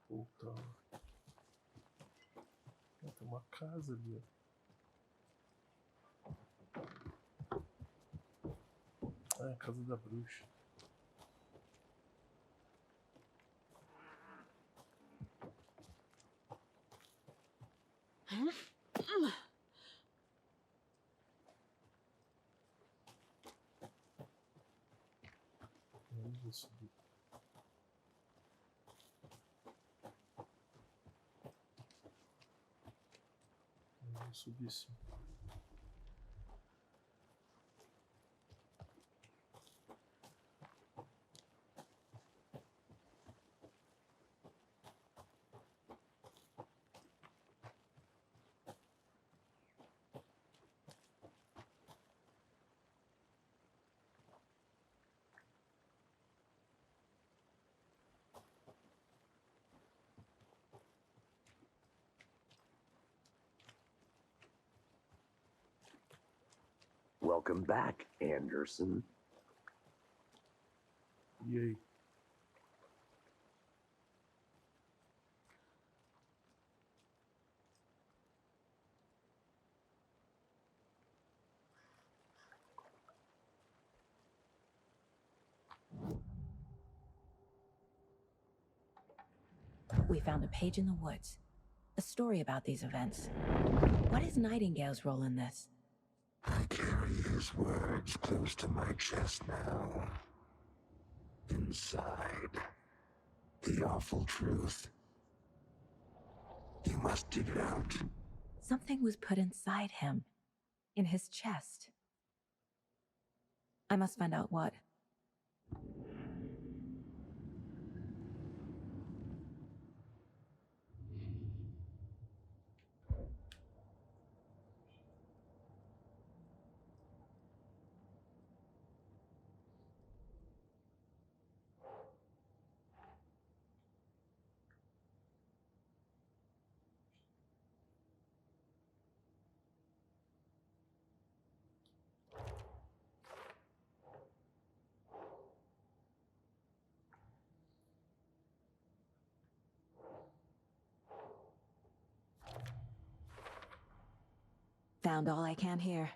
Puta. Tem uma casa ali, ó. Ah, é a casa da bruxa. Eu vou subir. Eu vou subir sim. Welcome back, Anderson. E aí? We found a page in the woods. A story about these events. What is Nightingale's role in this? I carry his words close to my chest now. Inside, the awful truth. You must dig it out. Something was put inside him. In his chest. I must find out what. found all I can here.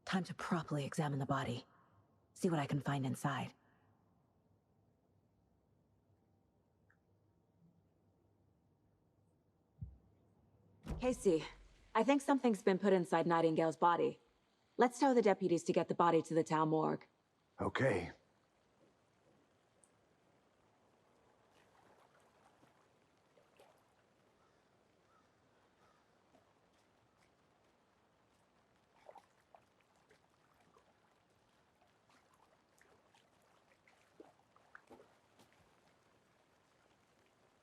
Time to properly examine the body. See what I can find inside. Casey, I think something's been put inside Nightingale's body. Let's tell the deputies to get the body to the town morgue. Okay.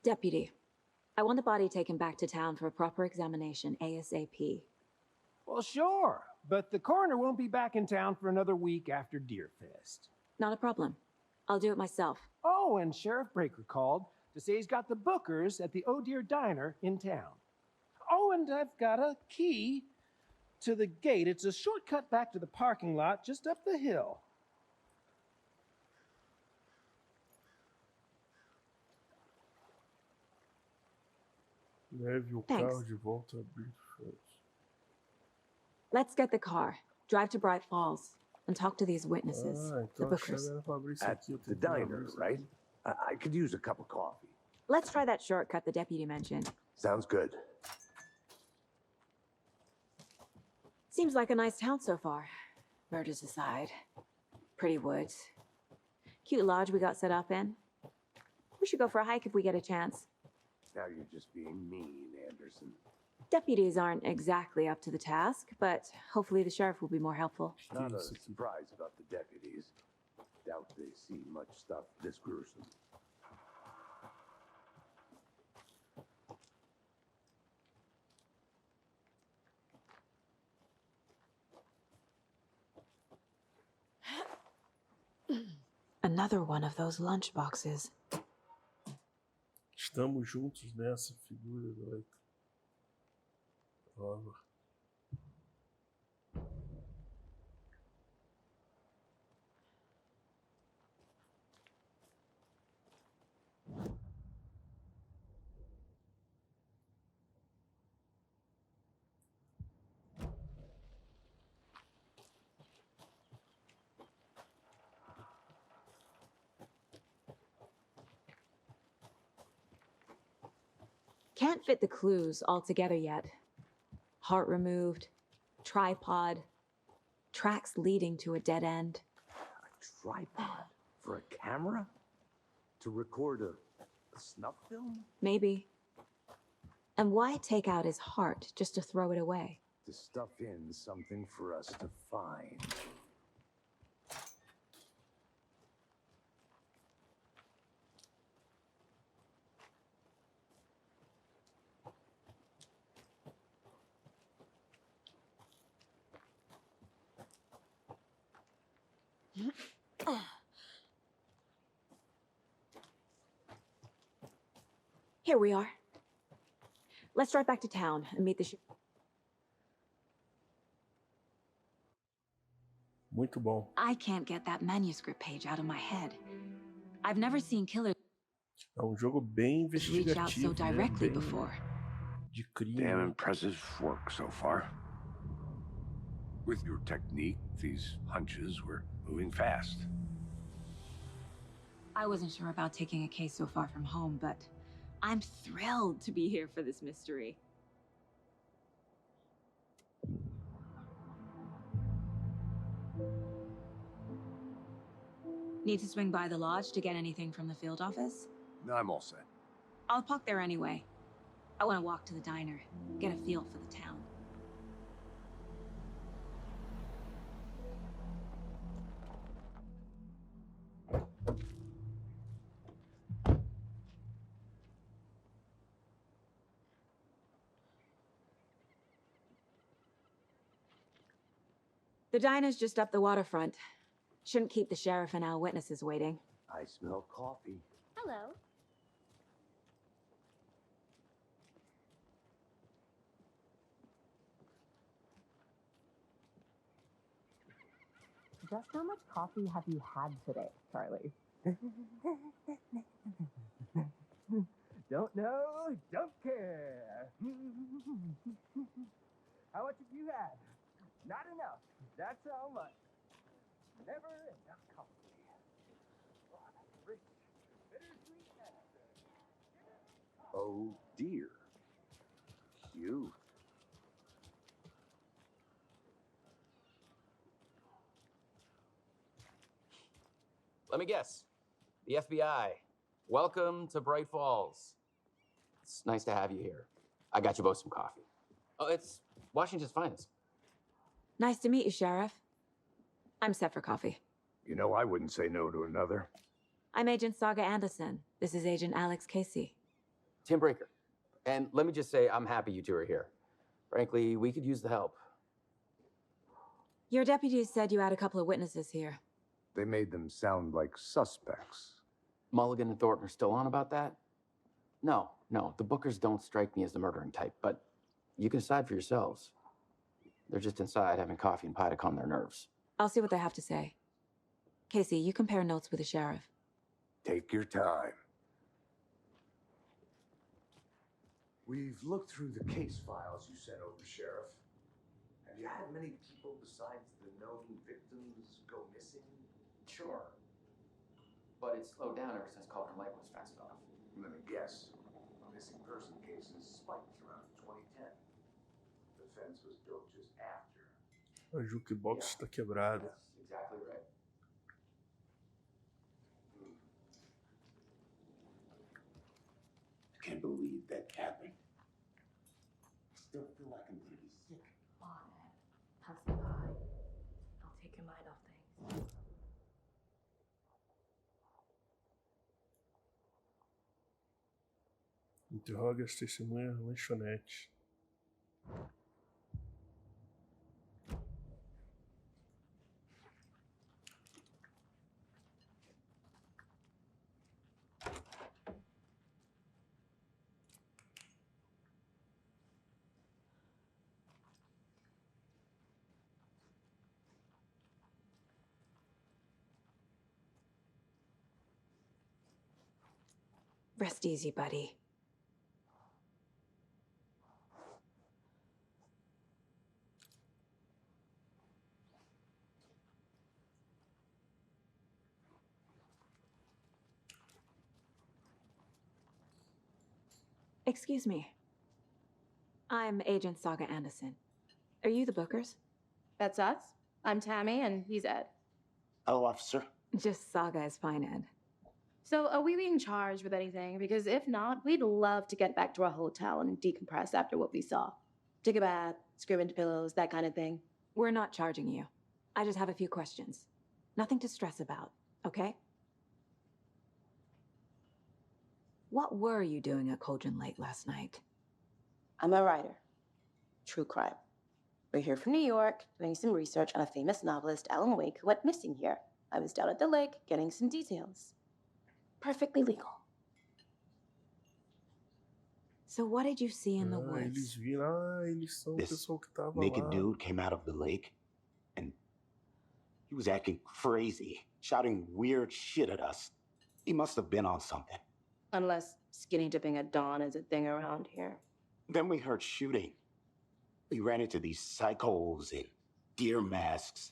Deputy, I want the body taken back to town for a proper examination ASAP. Well, sure, but the coroner won't be back in town for another week after Deerfest. Not a problem. I'll do it myself. Oh, and Sheriff Breaker called to say he's got the Bookers at the Oh Dear Diner in town. Oh, and I've got a key to the gate. It's a shortcut back to the parking lot just up the hill. Leve o carro de volta a Bridgeford. Let's get the car, drive to Bright Falls, and talk to these witnesses, the Bookers. At the diner, right? I could use a cup of coffee. Let's try that shortcut the deputy mentioned. Sounds good. Seems like a nice town so far. Murders aside. Pretty woods. Cute lodge we got set up in. We should go for a hike if we get a chance. Now you're just being mean, Anderson. Deputies aren't exactly up to the task, but hopefully the sheriff will be more helpful. Not a surprise about the deputies. Doubt they see much stuff this gruesome. Another one of those lunch boxes. Estamos juntos nessa figura heróica. Prova. Can't fit the clues all together yet. Heart removed, tripod, tracks leading to a dead end. A tripod? For a camera? To record a snuff film? Maybe. And why take out his heart just to throw it away? To stuff in something for us to find. Here we are. Let's drive back to town and meet the Muito bom. I can't get that manuscript page out of my head. I've never seen killers Jogo bem reach out so investigativo, directly bem before. de crime. Damn impressive work so far. With your technique, these hunches were moving fast. I wasn't sure about taking a case so far from home, but I'm thrilled to be here for this mystery. Need to swing by the lodge to get anything from the field office? I'm all set. I'll park there anyway. I want to walk to the diner, get a feel for the town. The diner's just up the waterfront. Shouldn't keep the sheriff and our witnesses waiting. I smell coffee. Hello. Just how much coffee have you had today, Charlie? Don't know, don't care. How much have you had? Oh dear. Cute. Let me guess. The FBI. Welcome to Bright Falls. It's nice to have you here. I got you both some coffee. Oh, it's Washington's finest. Nice to meet you, Sheriff. I'm set for coffee. You know, I wouldn't say no to another. I'm Agent Saga Anderson. This is Agent Alex Casey. Tim Breaker. And let me just say, I'm happy you two are here. Frankly, we could use the help. Your deputies said you had a couple of witnesses here. They made them sound like suspects. Mulligan and Thornton are still on about that? No, the Bookers don't strike me as the murdering type, but you can decide for yourselves. They're just inside having coffee and pie to calm their nerves. I'll see what they have to say. Casey, you compare notes with the sheriff. Take your time. We've looked through the case files you sent over, Sheriff. Have you had many people besides the known victims go missing? Sure. But it's slowed down ever since Cauldron Lake was fenced off. Let me guess. Missing person cases spiked around 2010. The fence was built just after. A jukebox está quebrada. That's exactly right. I can't believe that happened. I still feel like I'm gonna be sick. Come on, Ed. Have some pie. I'll take your mind off things. Interroga as testemunhas na lanchonete. Rest easy, buddy. Excuse me. I'm Agent Saga Anderson. Are you the Bookers? That's us. I'm Tammy, and he's Ed. Hello, officer. Just Saga is fine, Ed. So, are we being charged with anything? Because if not, we'd love to get back to our hotel and decompress after what we saw. Take a bath, scream into pillows, that kind of thing. We're not charging you. I just have a few questions. Nothing to stress about, okay? What were you doing at Cauldron Lake last night? I'm a writer. True crime. We're here from New York, doing some research on a famous novelist, Alan Wake, who went missing here. I was down at the lake, getting some details. Perfectly legal. So what did you see in the woods? Eles viram, eles são o This pessoal que tava naked lá. dude came out of the lake, and he was acting crazy, shouting weird shit at us. He must have been on something. Unless skinny dipping at dawn is a thing around here. Then we heard shooting. We ran into these psychos in deer masks.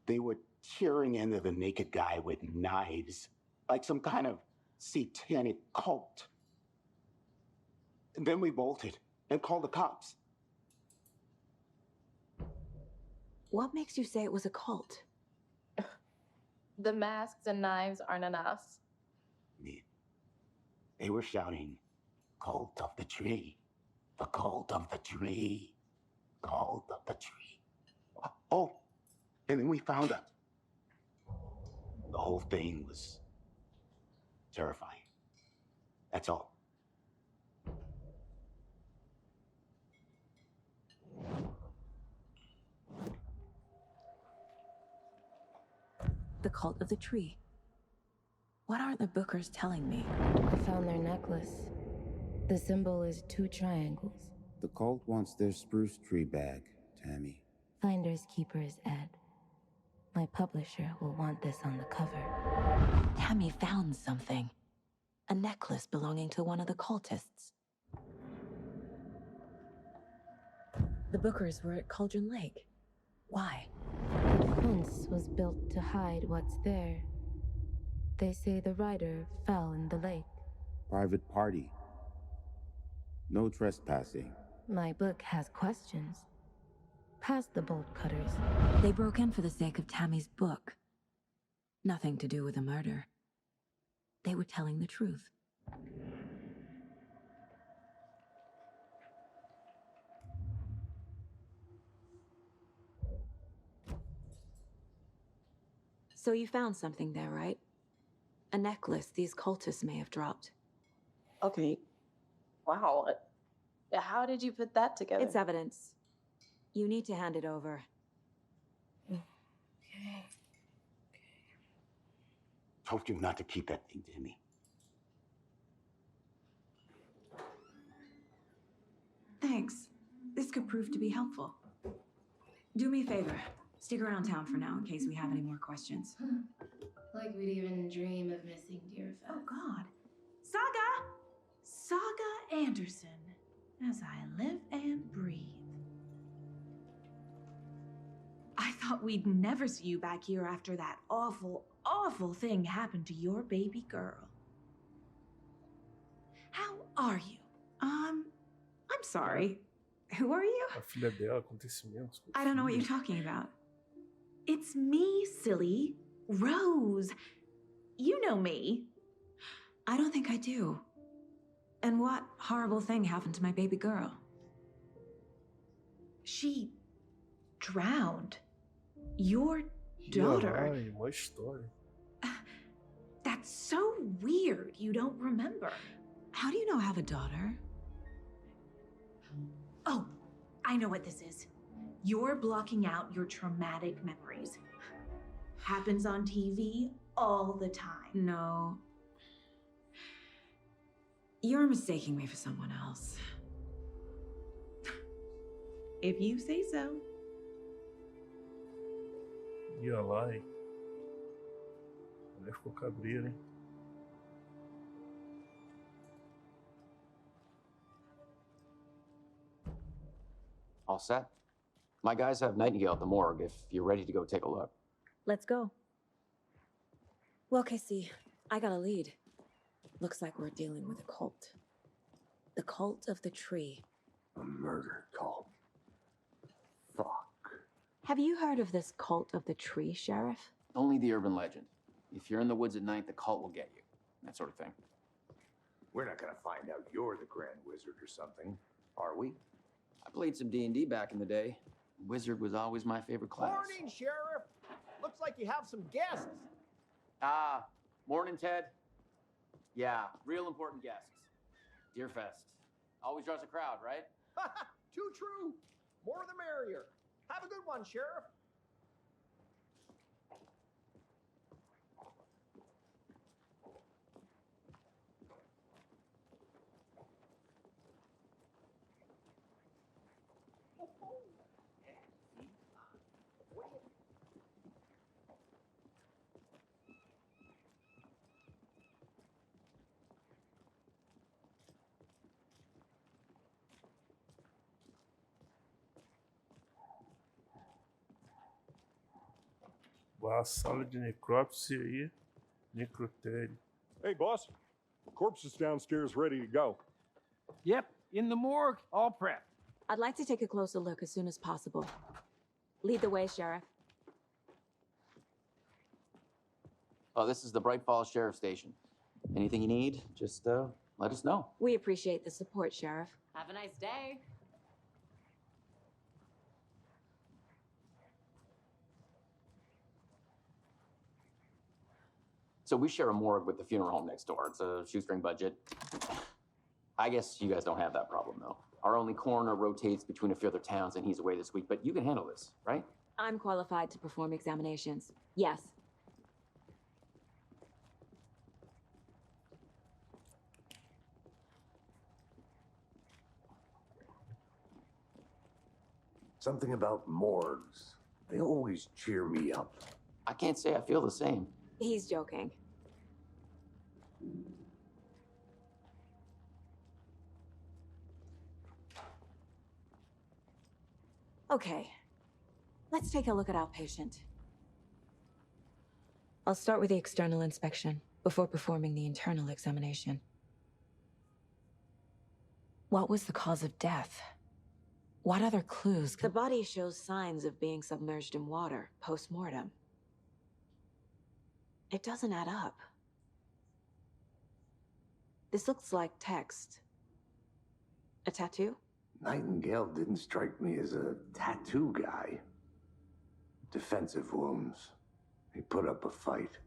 They were tearing into the naked guy with knives, like some kind of satanic cult. And then we bolted and called the cops. What makes you say it was a cult? The masks and knives aren't enough. They were shouting, "Cult of the tree, the cult of the tree, cult of the tree." Oh, and then we found out. The whole thing was terrifying. That's all. The cult of the tree. What aren't the Bookers telling me? I found their necklace. The symbol is 2 triangles. The cult wants their spruce tree back, Tammy. Finders keepers, Ed. My publisher will want this on the cover. Tammy found something. A necklace belonging to one of the cultists. The Bookers were at Cauldron Lake. Why? The fence was built to hide what's there. They say the rider fell in the lake. Private party. No trespassing. My book has questions. Past the bolt cutters. They broke in for the sake of Tammy's book. Nothing to do with a murder. They were telling the truth. So you found something there, right? A necklace these cultists may have dropped. Okay. Wow. How did you put that together? It's evidence. You need to hand it over. Okay. Told you not to keep that thing, Timmy. Thanks. This could prove to be helpful. Do me a favor. Stick around town for now in case we have any more questions. Like we'd even dream of missing dear Fest. Oh, God. Saga Anderson. As I live and breathe. I thought we'd never see you back here after that awful, awful thing happened to your baby girl. How are you? I'm sorry. Who are you? A filha dela, acontecimentos. I don't know what you're talking about. It's me, silly. Rose. You know me. I don't think I do. And what horrible thing happened to my baby girl? She drowned. Your daughter. Ai, uma história. That's so weird. You don't remember. How do you know I have a daughter? Oh, I know what this is. You're blocking out your traumatic memories. Happens on TV all the time. No. You're mistaking me for someone else. If you say so. Ia lá, hein? A mulher ficou cabreira, hein? All set? My guys have Nightingale at the morgue if you're ready to go take a look. Let's go. Well, Casey, I got a lead. Looks like we're dealing with a cult. The cult of the tree. A murder cult. Fuck. Have you heard of this cult of the tree, Sheriff? Only the urban legend. If you're in the woods at night, the cult will get you. That sort of thing. We're not gonna find out you're the Grand Wizard or something, are we? I played some D&D back in the day. Wizard was always my favorite class. Morning, Sheriff. Looks like you have some guests. Ah, morning, Ted. Yeah, real important guests. Deerfest. Always draws a crowd, right? Too true. More the merrier. Have a good one, Sheriff. A sala de necrópsia aí. Necrotério. Hey, boss. Corpse is downstairs ready to go. Yep, in the morgue, all prepped. I'd like to take a closer look as soon as possible. Lead the way, Sheriff. Oh, this is the Bright Falls Sheriff Station. Anything you need, just let us know. We appreciate the support, Sheriff. Have a nice day. So we share a morgue with the funeral home next door. It's a shoestring budget. I guess you guys don't have that problem, though. Our only coroner rotates between a few other towns, and he's away this week, but you can handle this, right? I'm qualified to perform examinations. Yes. Something about morgues. They always cheer me up. I can't say I feel the same. He's joking. Okay, let's take a look at our patient. I'll start with the external inspection before performing the internal examination. What was the cause of death? What other clues The could... body shows signs of being submerged in water post-mortem. It doesn't add up. This looks like text. A tattoo? Nightingale didn't strike me as a tattoo guy. Defensive wounds. He put up a fight.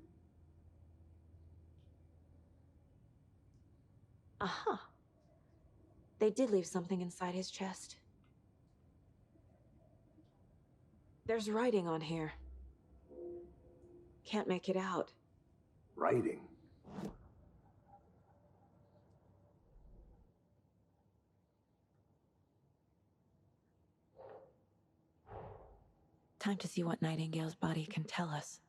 Aha. They did leave something inside his chest. There's writing on here. Can't make it out. Writing? Time to see what Nightingale's body can tell us.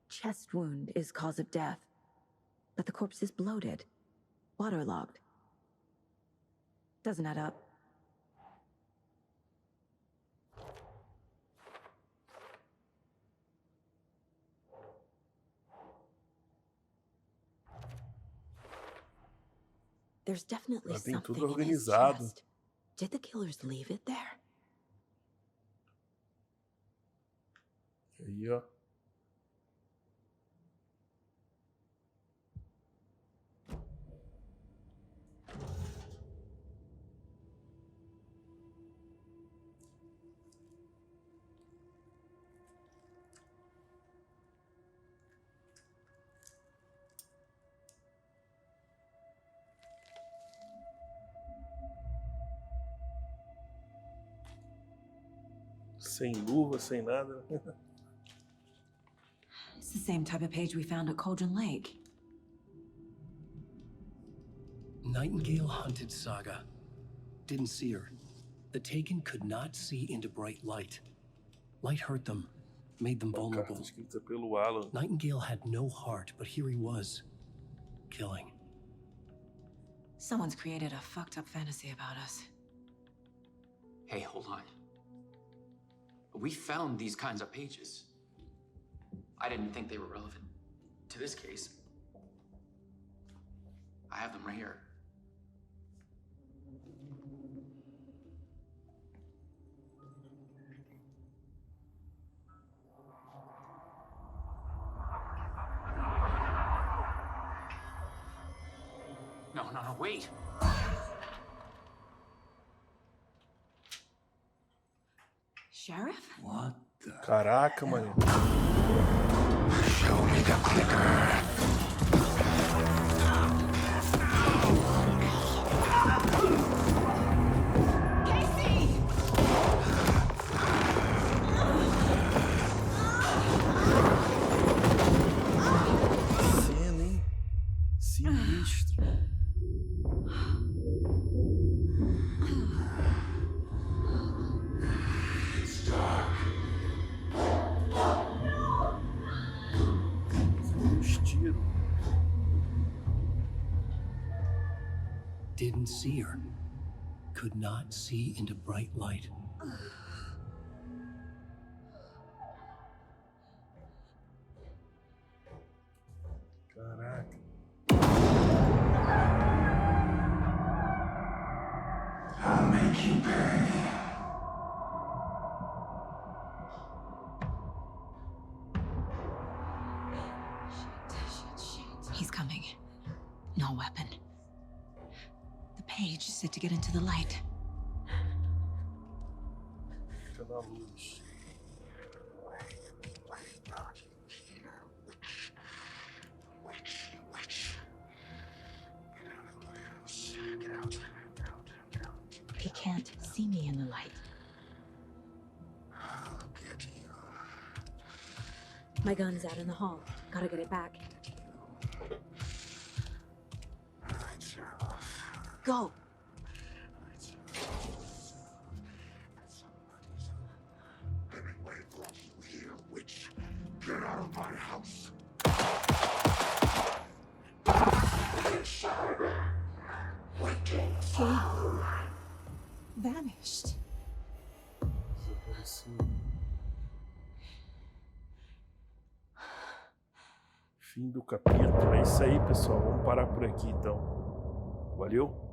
Chest wound is cause of death, but the corpse is bloated, waterlogged. Doesn't add up. There's definitely Tem something tudo in his organizado. chest. Did the killers leave it there? Aí, ó. Sem luva, sem nada. It's the same type of page we found at Cauldron Lake. Nightingale hunted Saga. Didn't see her. The Taken could not see into bright light. Light hurt them, made them vulnerable. Carta escrita pelo Alan. Nightingale had no heart, but here he was, killing. Someone's created a fucked up fantasy about us. Hey, hold on. We found these kinds of pages. I didn't think they were relevant to this case. I have them right here. No, wait. Sheriff? What the? Caraca, mano. Show me the clicker. Cena, hein? Sinistro. Didn't see her. Could not see into bright light. Caraca. I'll make you pay. He's coming. No weapon. The page is set to get into the light. Fica na luz. He can't see me in the light. I'll get you. My gun's out in the hall. Gotta get it back. Go. Hemingway brought you here, witch. Get out of my house. He vanished. Fim do capítulo. É isso aí, pessoal. Vamos parar por aqui, então. Valeu?